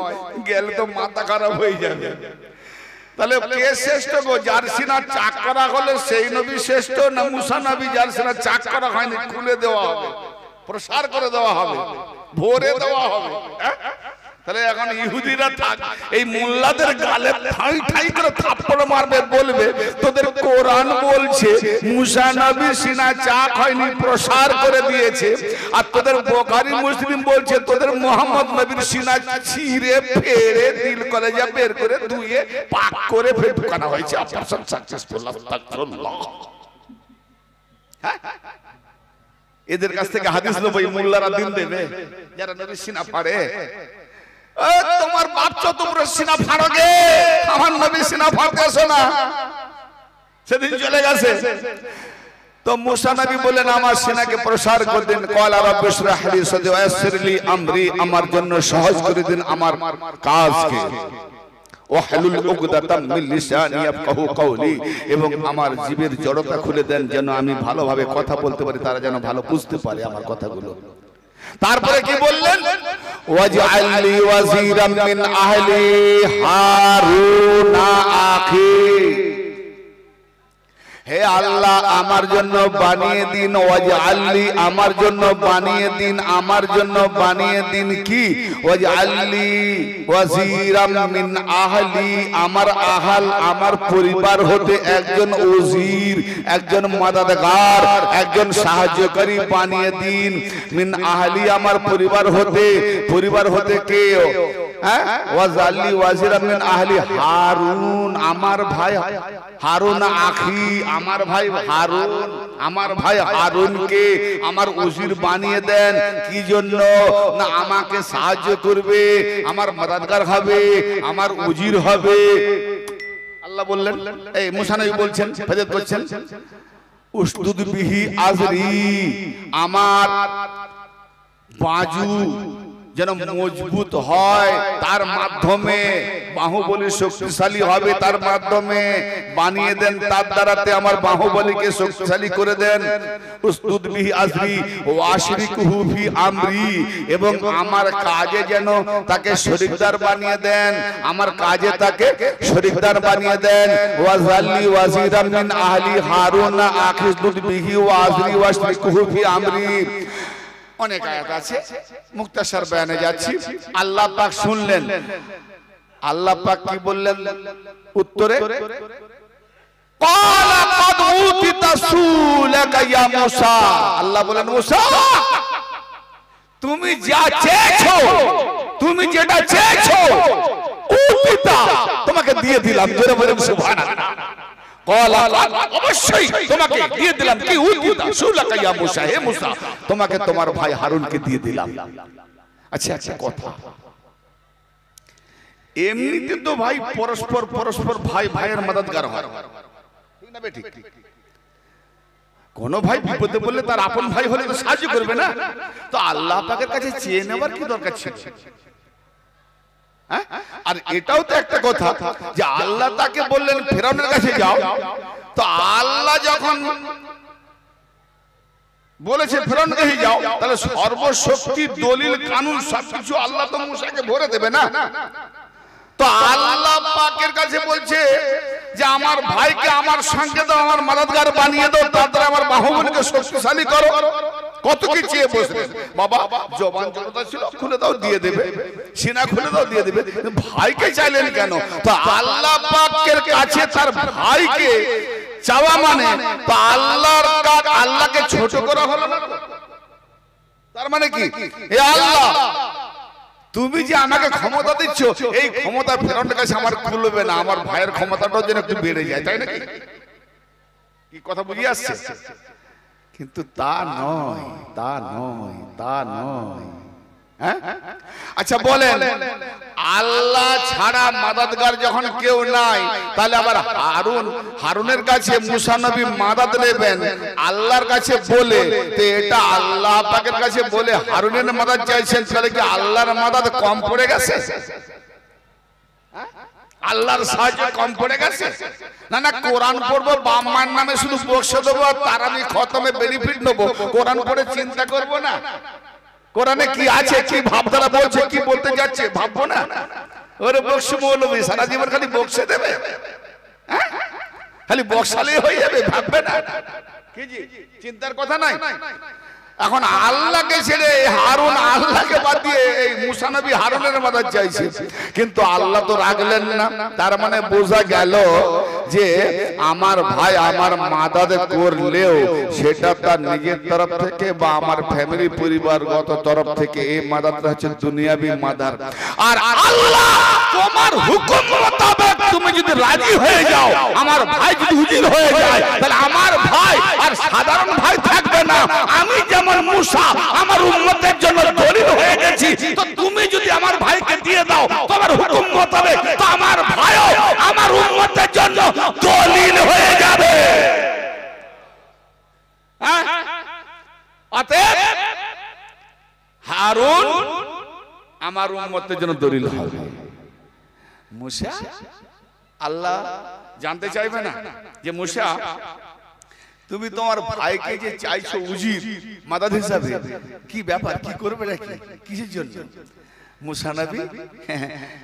[SPEAKER 1] গেলে তো মাথা খারাপ হয়ে যাবে। তাহলে কে শ্রেষ্ঠ গো? যার সিনা চাক করা হলে সেই নবী শ্রেষ্ঠ, না মুসা নবী যার সিনা চাক করা হয়নি খুলে দেওয়া হবে, প্রসার করে দেওয়া হবে, ভরে দেওয়া হবে? তাহলে এখন ইহুদিরা থাক এই মোল্লাদের গালে ঠাই ঠাই করে থাপ্পড় মারবে, বলবে তোদের কোরআন বলছে মুসা নবী সিনা চাক হয়নি, প্রসার করে দিয়েছে, আর তোদের বুখারী মুসলিম বলছে তোদের মুহাম্মদ নবীর সিনা ছিঁড়ে ফেড়ে দিল কলেজা বের করে ধুয়ে পাক করে ফের ঢুকানো হয়েছে। Operation successful. আস্তাগফিরুল্লাহ। এদের কাছ থেকে হাদিস নেব, এই মোল্লারা দিন দেবে যারা নবীর সিনা ফাড়ে। তোমার বাপ চতুর্থ সিনা ফাড়োগে, আমার নবী সিনা ফাড়তে আসো না। সেদিন চলে গেছে তো মুসা নবী বললেন আমার সিনাকে প্রসার করে দিন। ক্বালা রাব্বি ইশরাহ লি সাদরি ওয়া ইয়াসসির লি আমরি, আমার জন্য সহজ করে দিন আমার কাজকে। ওয়াহলুল উকদাতাম মিন লিসানি ইয়াফকাহু কওলি, এবং আমার জিবের জড়তা খুলে দেন যেন আমি ভালোভাবে কথা বলতে পারি, তারা যেন ভালো বুঝতে পারে আমার কথাগুলো। তারপরে কি বললেন? ওয়াজআল লি ওয়াজিরাম মিন আহলি হারুন আখি, হে আল্লাহ আমার জন্য বানিয়ে দিন, ওয়াজআল লি আমার জন্য বানিয়ে দিন, আমার জন্য বানিয়ে দিন কি? ওয়াজআল লি ওয়াজিরাম মিন আহলি, আমার আহাল আমার পরিবার হতে একজন ওজির, একজন মাদাদগার, একজন সাহায্যকারী বানিয়ে দিন। মিন আহলি আমার পরিবার হতে কে? হ্যাঁ, ওয়াজআল লি ওয়াজিরাম মিন আহলি হারুন, আমার ভাই হারুন আখি, আমার ভাই হারুন, আমার ভাই হারুনকে আমার ওজির বানিয়ে দেন। কি জন্য? না আমাকে সাহায্য করবে, আমার মাদাদগার হবে, আমার ওজির হবে। আল্লাহ বললেন, এই মুসা নবী বলছেন, ফেরেশতা বলছেন উসদুদ বিহি আজরি, আমার বাজু যেন মজবুত হয়, তার মাধ্যমে বাহুবলী শক্তিশালী হবে, তার মাধ্যমে বানিয়ে দেন, তার দ্বারাতে আমার বাহুবলীকে শক্তিশালী করে দেন। উসদুদ বিহি আজরি ওয়া আশরিকুহু ফি আমরি, এবং আমার কাজে যেন তাকে শরীকদার বানিয়ে দেন, আমার কাজে তাকে শরীকদার বানিয়ে দেন। ওয়াজাল্লি ওয়াজিরাম মিন আহলি হারুন আখি উসদুদ বিহি ওয়া আজরি ওয়া আশরিকুহু ফি আমরি। অনেক আয়াত আছে, মুক্তাসার বয়ানে যাচ্ছি। আল্লাহ পাক শুনলেন, আল্লাহ পাক কি বললেন উত্তরে? ক্বালা ক্বাদ উতিতা সুলাকা ইয়া মূসা, আল্লাহ বলেন মূসা তুমি যা চেয়েছো, তুমি যেটা চেয়েছো উতিতা তোমাকে দিয়ে দিলাম। জোরে বলেন সুবহানাল্লাহ। অবশ্যই তোমাকে দিয়ে দিলাম কি? উতিতা সুলাকা ইয়া মূসা, হে মূসা তোমাকে তোমার ভাই হারুনকে দিয়ে দিলাম। আচ্ছা আচ্ছা, কথা এমনিতে তো ভাই পরস্পর ভাই ভাইয়ের মদদগার হয়, ঠিক না বেঠিক? কোন ভাই বিপদে পড়লে তার আপন ভাই হলে তো সাহায্য করবে না, তো আল্লাহ পাকের কাছে চেয়ে নেবার কি দরকার ছিল? আর এটাও তো একটা কথা যে আল্লাহ তাকে বললেন ফেরাউনের কাছে যাও, তো আল্লাহ যখন বলেছে ফেরাউনের কাছে যাও, তাহলে সর্বশক্তি দলিল কানুন সবকিছু আল্লাহ তো মূসাকে ভরে দেবে না। তো আল্লাহ পাকের কাছে বলছে যে আমার ভাইকে আমার সঙ্গে দাও, আমার মাদদগার বানিয়ে দাও, তারপরে আমার বাহুবলীকে শক্তিশালী করো। কত কি চেয়ে বসলেন বাবা, জবান জনতা ছিল, খুলে দাও দিয়ে দেবে, সিনা খুলে দাও দিয়ে দেবে, ভাইকে চাইলেন কেন? তো আল্লাহ পাকের কাছে তার ভাইকে চাওয়া মানে তো আল্লাহকে ছোট করা হলো না। তার মানে কি, হে আল্লাহ তুমি যে আমাকে ক্ষমতা দিচ্ছ, এই ক্ষমতা ফেরাউনের কাছে আমার খুলবে না, আমার ভাইয়ের ক্ষমতাটাও যেন একটু বেড়ে যায়, তাই নাকি? কি কথা বুঝিয়ে আসছে? কিন্তু তা নয়, তা নয়, তা নয়। হ্যাঁ, আচ্ছা বলেন, আল্লাহ ছাড়া মাদাদগার যখন কেউ নাই, তাহলে আবার হারুনের কাছে মুসা নবী মাদাদ নেবেন আল্লাহর কাছে বলে, তো এটা আল্লাহ পাকের কাছে বলে হারুনের মাদাদ চাইছেন, তাহলে কি আল্লাহর মাদাদ কম পড়ে গেছে? আল্লাহর সাহায্য কম পড়ে গেছে? না না, কোরআন পড়বো বাম্মার নামে শুধু বক্সে দেবো আর তার আমি খতমে বেনিফিট নেবো, কোরআন পড়ে চিন্তা করবো না কোরআনে কি আছে, কি ভাবধারা বলছে, কি বলতে যাচ্ছে ভাববো না। ওরে বক্স মৌলবী সারা জীবন খালি বক্সে দেবে, খালি বক্সালেই হয়ে যাবে, ভাববে না। কি জি চিন্তার কথা নাই। এখন আল্লাহকে ছেড়ে হারুন আল্লাহকে বাদ দিয়ে এই মুসা নবী হারুনের মাদার চাইছে, কিন্তু আল্লাহ তো রাখলেন না। তার মানে বোঝা গেল যে আমার ভাই আমার মাদাদ করলেও সেটা তার নিজের তরফ থেকে বা আমার ফ্যামিলি পরিবারগত তরফ থেকে এই মাদারটা হচ্ছে দুনিয়াবি মাদার। আর আল্লাহ তোমার হুকুম মোতাবেক তুমি যদি রাজি হয়ে যাও, আমার ভাই যদি হুজুর হয়ে যায়, তাহলে আমার ভাই আর সাধারণ ভাই থাকবে না। আমি যেমন মুসা আমার উম্মতের জন্য দলিল হয়ে গেছি, তো তুমি যদি আমার ভাইকে দিয়ে দাও তোমার হুকুম মোতাবেক, তো আমার ভাইও আমার উম্মতের জন্য দলিল হয়ে যাবে। অতএব হারুন আমার উম্মতের জন্য দলিল হবে। মুসা আল্লাহ জানতে চাইবে না যে মুসা তুমি তোমার ভাইকে যে চাইছো উজির মাদাদ হিসাবে, কি ব্যাপার, কি করবে নাকি, কিসের জন্য? মুসা নবী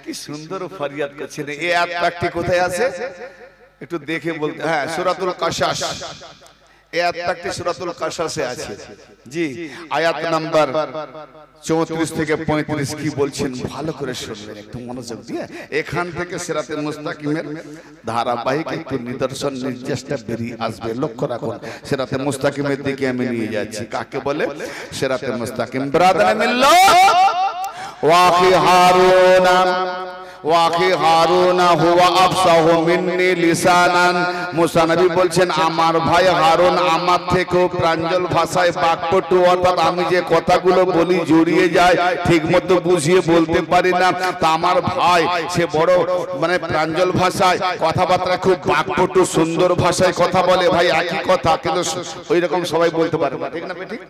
[SPEAKER 1] কি সুন্দর ফরিয়াদ করছেন। এই আয়াতটি কোথায় আছে একটু দেখে বলতে। হ্যাঁ, সূরাতুল কাসাস, এই আয়াতটি সূরাতুল কাসাসে আছে। জি, আয়াত নাম্বার 34 থেকে 35 কি বলছেন ভালো করে শুনবেন একটু মনোযোগ দিয়ে। এখান থেকে সিরাতে মুস্তাকিমের ধারাবাহিক একটু নিদর্শন নির্দেশটা বেরিয়ে আসবে, লক্ষ্য রাখুন। সিরাতে মুস্তাকিমের দিকে আমি নিয়ে যাচ্ছি। কাকে বলে সিরাতে মুস্তাকিম? ব্রাদারে মিল্লাহ ওয়াকি হারুনা ওয়াকি হারুনা হুয়া আফসাহু মিন্নি লিসানান। মুসা নবী বলছেন আমার ভাই হারুন আমার থেকেও প্রাঞ্জল ভাষায় বাকপটু, অর্থাৎ আমি যে কথাগুলো বলি জড়িয়ে যায়, ঠিকমতো বুঝিয়ে বলতে পারি না। তা আমার ভাই সে বড় মানে প্রাঞ্জল ভাষায় কথাবার্তা, খুব বাকপটু সুন্দর ভাষায় কথা বলে। ভাই একই কথা কিন্তু ওই রকম সবাই বলতে পারে না, ঠিক না? ঠিক।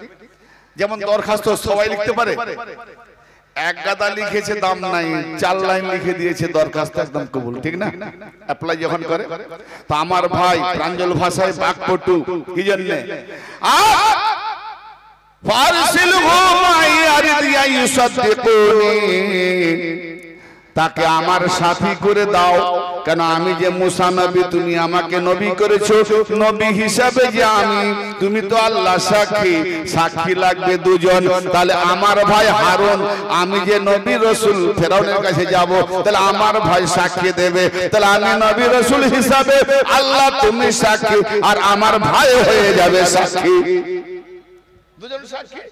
[SPEAKER 1] যেমন দরখাস্ত সবাই লিখতে পারে, এক গাদা লিখেছে দাম নাই, 4 লাইন লিখে দিয়েছে দরখাস্ত একদম কবুল, ঠিক না? অ্যাপ্লাই যখন করে। তো আমার ভাই প্রাঞ্জল ভাষায় বাকপটু, কি জন্য? ফারসিলহু মাই আরিদিয়া ইউসাদ্দিকুনি, তাকে আমার সাথী করে দাও। কেন আমি যে মুসা নবী, তুমি আমাকে নবী করেছো, নবী হিসাবে যে আমি, তুমি তো আল্লাহ সাক্ষী, সাক্ষী লাগবে দুজন। তাহলে আমার ভাই হারুন, আমি যে নবী রসুল ফেরাউনের কাছে যাব, তাহলে আমার ভাই সাক্ষী দেবে। তাহলে আমি নবী রসুল হিসাবে, আল্লাহ তুমি সাক্ষী, আর আমার ভাই হয়ে যাবে সাক্ষী, দুজন সাক্ষী।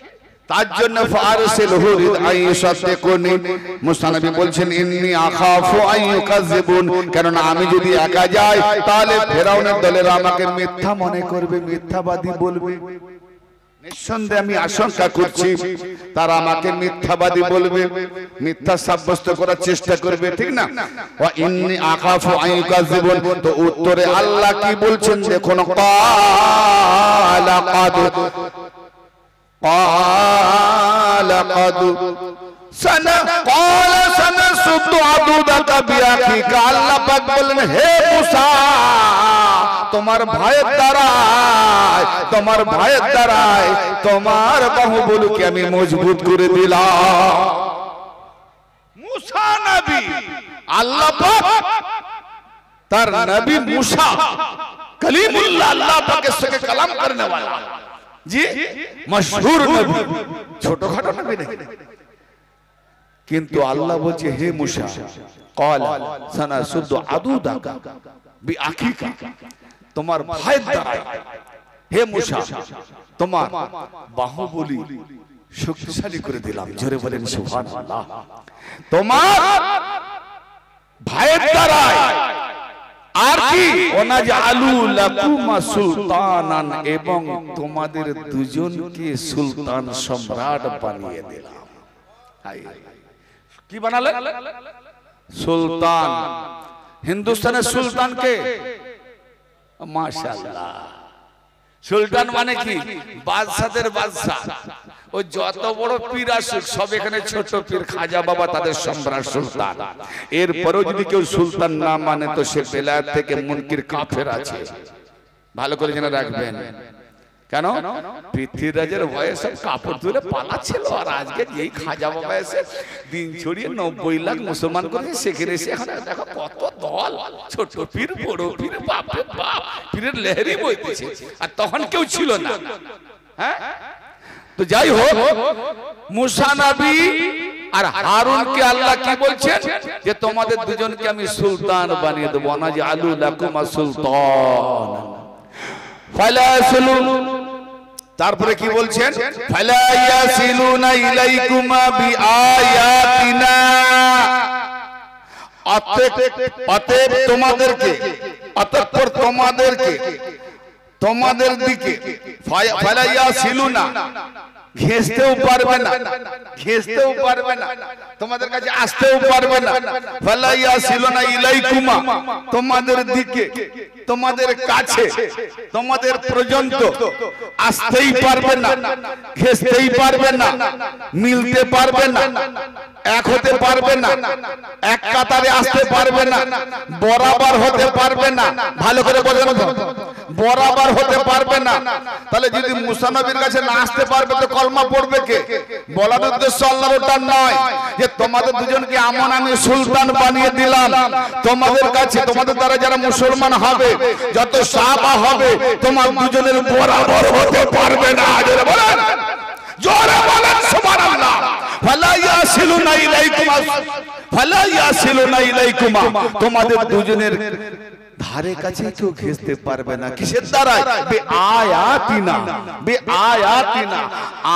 [SPEAKER 1] তার জন্য ফারসিলহু আইয়ুসাদ্দিকুনি, মুসা নবী বলছেন ইন্নী আখাফু আইয়ুকাযিবুন, কারণ আমি যদি একা যাই তাহলে ফেরাউনের দলেরা আমাকে মিথ্যা মনে করবে, মিথ্যাবাদী বলবে। নিঃসন্দেহে আমি আশঙ্কা করছি তারা আমাকে মিথ্যাবাদী বলবে, মিথ্যা সাব্যস্ত করার চেষ্টা করবে, ঠিক না? ওয়া ইন্নী আখাফু আইয়ুকাযিবুন, তো উত্তরে আল্লাহ কি বলছেন দেখুন, ক্বালা ক্বাদ قال قد سنسد عضدك بأخيك। আল্লাহ পাক বলেন হে মুসা, তোমার ভাইয়ের দ্বারায়, তোমার ভাইয়ের দ্বারায় তোমার বাহুবলকে আমি মজবুত করে দিলাম। মুসা নবী, আল্লাহ পাক তার নবী মুসা কলিমুল্লাহ, আল্লাহ পাকের সঙ্গে কালাম করনে वाला, জি মশহুর নবী, ছোটখাটো নবী নেই। কিন্তু আল্লাহ বলছে হে মুসা, ক্বালা সানাসুদ্দু আদুদাকা বিআখিকা, তোমার ভাইয়ের দ্বারা হে মুসা তোমার বাহুবলী শক্তিশালী করে দিলাম। জোরে বলেন সুবহানাল্লাহ। তোমার ভাইয়ের দ্বারা আর কি ওনাজআলু লাকুমা সুলতানান, এবং তোমাদের দুজনকে সুলতান সম্রাট বানিয়ে দিলাম। কি বানালেন? সুলতান। হিন্দুস্তানের সুলতানকে মাশাআল্লাহ, সুলতান মানে কি? বাদশাদের বাদশা। ওই যত বড় পীর আসুক সব এখানে ছোট পীর খাজা বাবা তাদের সম্রাট সুলতান। এরপরেও যদি কেউ সুলতান না মানে তো সে বেলায়েত থেকে মুনকির কাফের আছে, ভালো করে জেনে রাখবেন। কেন? পৃথ্বীরাজের ভয়ে সব কাপড় তুলে পালাচ্ছিল, আর আজকে যেই খাজা বাবা এসে দিন ছড়িয়ে 90 লাখ মুসলমান করেছে, সেখানে এসে এখন দেখো কত দল, ছোট পীর বড় পীর, বাপরে বাপ, পীরের লেহেরি বইতেছে। আর তখন কেউ ছিল না। হ্যাঁ, তো যাই হোক, মুসা নবী আর হারুনকে আল্লাহ কি বলছেন যে তোমাদের দুজনকে আমি সুলতান বানিয়ে দেব। নাজআলু লাকুমা সুলতান ফালাসলু, তারপরে কি বলছেন? ফালা ইয়াসিলুনা ইলাইকুমা বিআয়াতিনা, অতএব তোমাদেরকে, অতঃপর তোমাদেরকে, তোমাদের দিকে ফালা ইয়াসিলুনা, ঘেঁষতেও পারবে না, ঘেঁষতেও পারবে না, তোমাদের কাছে আসতেও পারবে না। ফালা ইয়াসিলুনা ইলাইকুমা, তোমাদের দিকে, তোমাদের কাছে, তোমাদের পর্যন্ত আসতেই পারবে না, ঘেঁষতেই পারবে না, মিলতে পারবে না, এক হতে পারবে না, এক কাতারে আসতে পারবে না, বরাবর হতে পারবে না। ভালো করে বলেন তো, বরাবর হতে পারবে না। তাহলে যদি মুসা নবীর কাছে না আসতে পারবে তো কলমা পড়বে কে? বলার উদ্দেশ্য আল্লাহর ওটা নয় যে তোমাদের দুজনকে এমন আমি সুলতান বানিয়ে দিলাম, তোমাদের কাছে, তোমাদের দ্বারা যারা মুসলমান হবে, যত সাহাবা হবে, তোমার দুজনের বরাবর হতে পারবে না। জোরে বলেন, জোরে বলেন সুবহানাল্লাহ। ফালা ইয়াসিলুনা ইলাইকুমা, ফালা ইয়াসিলুনা ইলাইকুমা, তোমাদের দুজনের ধারে কাছে কেউ ঘেঁষতে পারবে না। কিসের দ্বারা? বেআয়াতিনা, বেআয়াতিনা,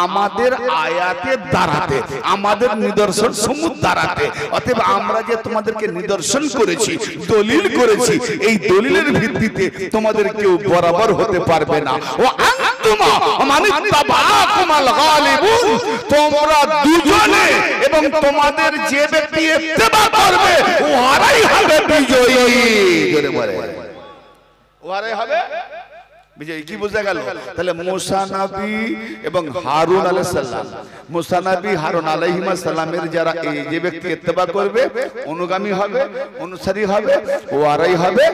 [SPEAKER 1] আমাদের আয়াতের দ্বারাতে, আমাদের নিদর্শন সমূহ দ্বারাতে। অতএব আমরা যে তোমাদেরকে নিদর্শন করেছি, দলিল করেছি, এই দলিলের ভিত্তিতে তোমাদের কেউ বরাবর হতে পারবে না। ও আনতুমা মানিত্তাবাকুমাল গালিবুন, তোমরা দুজনে এবং তোমাদের যে ব্যক্তি ইত্তেবা করবে ওরাই হবে বিজয়ী। জোরে বলে, ওরাই হবে বিজয়ী। কি বোঝা গেল? তাহলে মুসা নবী এবং হারুন আলাইহিস সালাম, মুসা নবী হারুন আলাইহিস সালামের যারা এই যে ব্যক্তি ইত্তেবা করবে, অনুগামী হবে, অনুসারী হবে, ওরাই হবে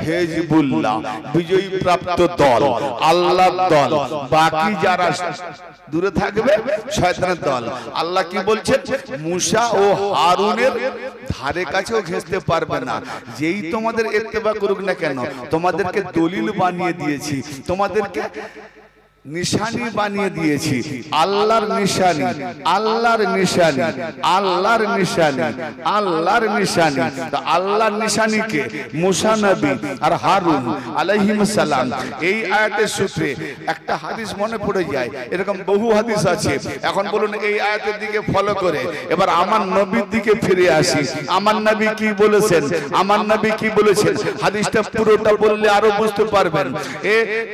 [SPEAKER 1] হিজবুল্লাহ, বিজয়ী প্রাপ্ত দল, আল্লাহর দল। বাকি যারা দূরে থাকবে শয়তানের দল। আল্লাহ কি বলছেন? মুসা ও হারুনের ধারে কাছেও ঘেঁষতে পারবে না। যেই তোমাদের ইত্তেবা করুক না কেন, তোমাদেরকে দলিল বানিয়ে দিয়েছি, তোমাদেরকে নিশানি বানিয়ে দিয়েছি, আল্লাহর নিশানি, আল্লাহর নিশানি, আল্লাহর নিশানি, আল্লাহর নিশানি। তো আল্লাহর নিশানিকে মুসা নবী আর হারুন আলাইহিস সালাম, এই আয়াতের সূত্রে একটা হাদিস মনে পড়ে যায়। এরকম বহু হাদিস আছে। এখন বলুন এই আয়াতের দিকে ফলো করে এবার আমার নবীর দিকে ফিরে আসি। আমার নবী কি বলেছেন? আমার নবী কি বলেছেন? হাদিসটা পুরোটা বললে আরো বুঝতে পারবেন।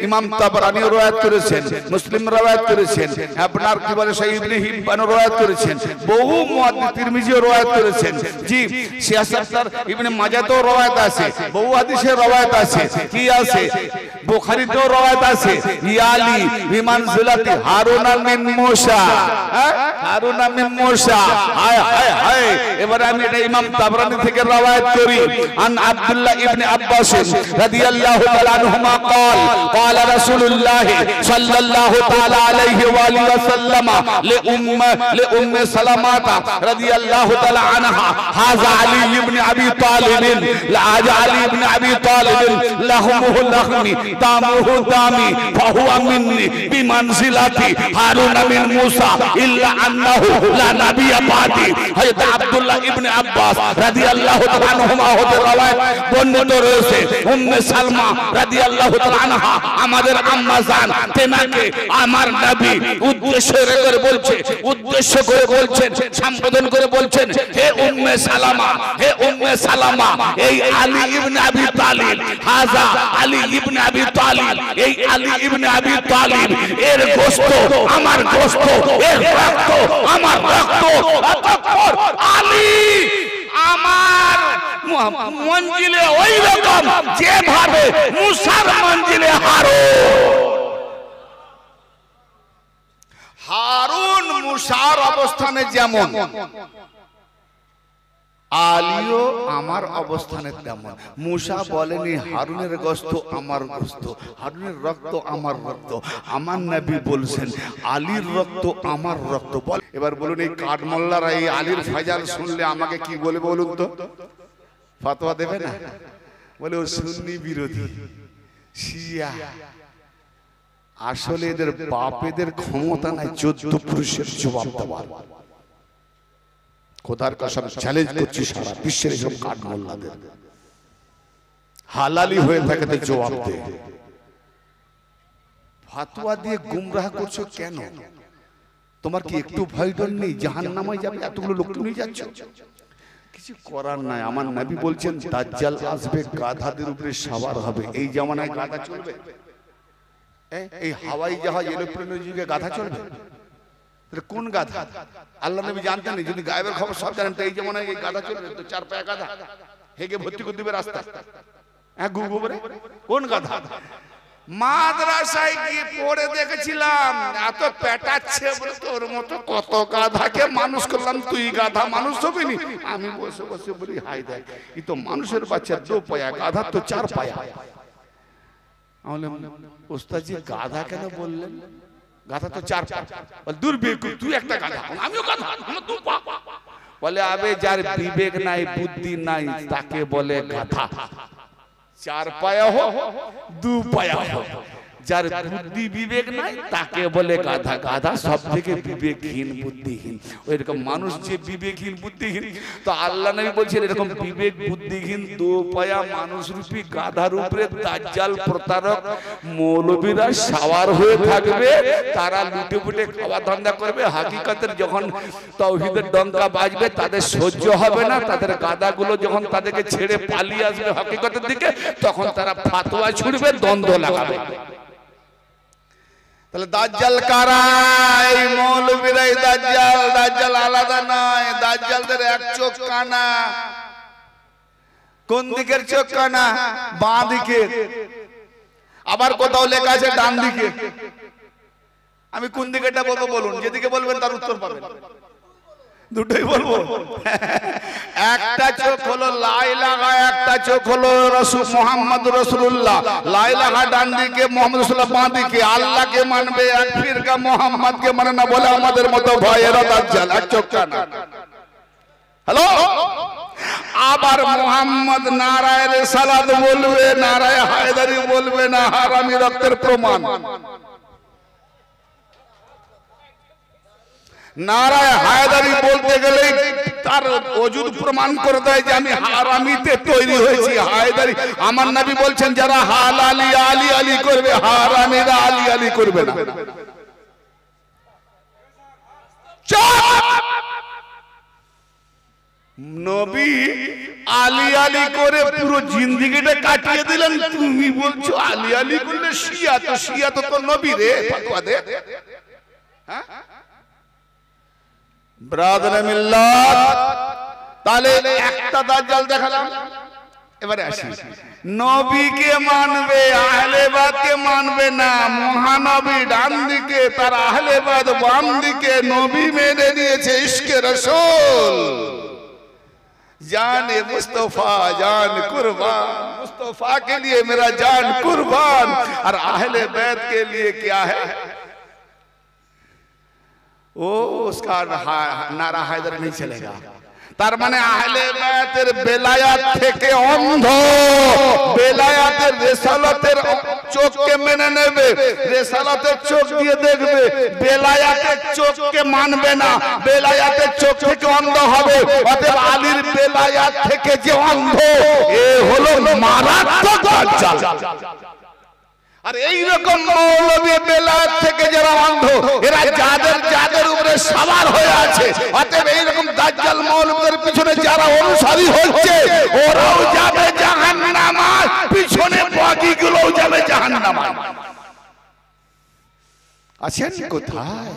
[SPEAKER 1] ইমাম তাবরানী রওয়ায়াত করেছেন, মুসলিম রওয়ায়াত করেছেন, আপনার কি বলে সহিহ ইবনে হিব্বান রওয়ায়াত করেছেন, বহু মুহাদ্দিস তিরমিজিও রওয়ায়াত করেছেন। জি, সিয়াসাতার ইবনে মাজাহতেও রওয়ায়াত আছে, বহু হাদিসে রওয়ায়াত আছে। কি আছে? বুখারীতেও রওয়ায়াত আছে। ইয়ালি বিমানজিলাতি হারুন মিন মুসা, হারুন মিন মুসা। হায় হায় হায়। এবার আমি এটা ইমাম তাবরানী থেকে রওয়ায়াত করি। আন আব্দুল্লাহ ইবনে আব্বাস রাদিয়াল্লাহু তাআলা আনহুমা قال قال رسول الله صلى الله تعالى عليه واله وسلم لأم سلمة رضي الله تعالى عنها هذا علي بن ابي طالب، علي بن ابي طالب لحمه لحمي دمه دمي فهو مني بمنزلة هارون من موسى إلا أنه لا نبي بعدي। حضرت আব্দুল্লাহ ইবনে আব্বাস রাদিয়াল্লাহু তাআলা আনহুমা হতে রওয়ায়াত বর্ণিত রয়েছে। উম্মে সালমা রাদিয়াল্লাহু তাআলা আনহা আমাদের আম্মা জান, তেনাকে আমার নবী উদ্দেশ্য করে বলছে, উদ্দেশ্য করে বলছেন, সম্বোধন করে বলছেন, হে উম্মে সালামা, হে উম্মে সালামা, এই আলী ইবনে আবি তালিব, হাজা আলী ইবনে আবি তালিব, এই আলী ইবনে আবি তালিব, এর গোশত আমার গোশত, এর রক্ত আমার রক্ত। অতঃপর আলী আমার মঞ্জিলে ওই রকম যেভাবে মুসার মঞ্জিলে হারুন মুসার অবস্থানে যেমন, আলীও আমার অবস্থানে তেমন। মুসা বলেনি হারুনের গোশত আমার গোশত, হারুনের রক্ত আমার রক্ত। আমার নবী বলছেন আলীর রক্ত আমার রক্ত। এবার বলুন এই কাঠমোল্লারা এই আলীর ফাজাল শুনলে আমাকে কি বলে বলুন তো? ফতোয়া দেবে না? বলে ও সুন্নি বিরোধী, শিয়া, আসলে এদের বাপেদের ক্ষমতা নাই 14 পুরুষের জবাব দেওয়ার। খোদার কসম চ্যালেঞ্জ করছি সারা বিশ্বের সব কাঠ মোল্লাদের, হালালি হয়ে থাকে তো জবাব দে। ফাতোয়া দিয়ে গুমরাহ করছো কেন? তোমার কি একটু ভয় ডর নেই? জাহান্নামে যাবে এতগুলো লোক নিয়ে যাচ্ছ। কিছু করার নাই। আমার নবী বলছেন দাজ্জাল আসবে, গাধাদের উপরে সওয়ার হবে। এই জামানায় গাধা চলবে? এই হাওয়াই জাহাজ এরোপ্লেনের যুগে গাধা চলবে? কোন গাধা? আল্লাহ নবী জানতেন যদি গায়েবের খবর সব জানেন, তো এই জামানায় এই গাধা চলবে? তো 4 পায়া গাধা হেগে ভর্তি করে দিবে রাস্তা। হ্যাঁ, গুগরে কোন গাধা? মাদ্রাসায় গিয়ে পড়ে দেখেছিলাম এত পেটাচ্ছে বলে তোর মতো কত গাধাকে মানুষ করলাম, তুই গাধা মানুষ হবি নি? আমি বসে বসে বলি হাই দেখ, ই তো মানুষের বাচ্চা 2 পায়া, গাধা তো 4 পায়া। আমি ওস্তাদজি গাধা কেন বললেন? গাধা তো 4 পা। বল দূর বেকুব, তুই একটা গাধা, আমিও গাধা, আমার 2 পা। বলে আবে যার বিবেক নাই বুদ্ধি নাই তাকে বলে গাধা। 4 পায়া হোক 2 পায়া হোক, যার বুদ্ধি বিবেক নাই তাকে বলে গাধা। গাধা সব থেকে বিবেকহীন বুদ্ধিহীন। ওইরকম মানুষ যে বিবেকহীন বুদ্ধিহীন, তো আল্লাহ নবী বলছেন এরকম বিবেক বুদ্ধিহীন 2 পায়া মানুষ রূপী গাধার উপরে দাজ্জাল প্রতারক মৌলবীরা সওয়ার হয়ে থাকবে। তারা লুটে পুটে খাওয়া ধান্দা করবে। হাকিকতের যখন তাওহীদের ডঙ্কা বাজবে তাদের সহ্য হবে না। তাদের গাধাগুলো যখন তাদেরকে ছেড়ে পালিয়ে আসবে হাকিকতের দিকে, তখন তারা ফাতোয়া ছুড়বে, দ্বন্দ্ব লাগাবে। তাহলে দাজ্জাল কারা? এই মৌলবীরাই দাজ্জাল। দাজ্জাল আলাদা নয়। দাজ্জালদের এক চোখ কানা। কোন দিকের চোখ কানা? বাঁ দিকে। আবার কোথাও লেখা আছে ডান দিকে। আমি কোন দিকেটা বলবো বলুন? যেদিকে বলবেন তার উত্তর পাবেন। দুটোই বলবো। একটা চোখ হলো লা ইলাহা, একটা চোখ হলো রাসূল মুহাম্মদুর রাসূলুল্লাহ। লা ইলাহা ডান দিকে, মুহাম্মদ রাসূলুল্লাহ বাঁ দিকে। আল্লাহকে মানবে এক ফিরকা, মুহাম্মদকে মানে না বলে আমাদের মতো ভয়েরা দাজ্জাল। এক চোখ কানা। হ্যালো, আবার মুহাম্মদ নারায়ে রিসালাত বলবে, নারায়ে হায়দারি বলবে না, হারামি রক্তের প্রমাণ। নারায়ে হায়দারি বলতে গেলে তার ওজুদ প্রমাণ করে দেয় যে আমি হারামিতে তৈরি হয়েছি। হায়দারি, আমার নবী বলছেন যারা হালালি আলী আলী করবে, হারামিরা আলী আলী করবে না। নবী আলী আলী করে পুরো জিন্দেগিটা কাটিয়ে দিলেন, তুমি বলছো আলী আলী করলে শিয়া? তো শিয়া তো তোর নবী রে, ফাতোয়া দে। হ্যাঁ ব্রাদার মিল্লাত, তাহলে একটা দাজ্জাল দেখালাম। এবারে আসি, নবীকে মানবে, আহলে বাদকে মানবে না। মহানবী ডান দিকে, তার আহলে বাদ বাম দিকে। নবী মেনে নিয়েছে ইশকে রাসূল। जान मुस्तफा जान कुर्बान, मुस्तफा के लिए मेरा जान कुर्बान। और अहले बैत के लिए क्या है? ओ उसका नारा हैदर नहीं चलेगा। তার মানে আহলে বায়াতের বেলায়াত থেকে অন্ধ, বেলায়াতের রিসালাতের চোখকে মেনে নেবে, রিসালাতের চোখ দিয়ে দেখবে, বেলায়াতের চোখকে মানবে না, বেলায়াতের চোখ থেকে অন্ধ হবে। অতএব আলীর বেলায়াত থেকে যে অন্ধ, এ হলো মারাত্মক দাজ্জাল। আর এই রকম মৌলবী বেলায়েত থেকে যারা অন্ধ, এরা যাদের উপরে সওয়ার হয়ে আছে। অতএব এই রকম দাজ্জাল মৌলবীদের পিছনে যারা অনুসারী হচ্ছে, ওরাও যাবে জাহান্নামায়, পিছনে বাকিগুলোও যাবে জাহান্নামায়। আছেন কোথায়?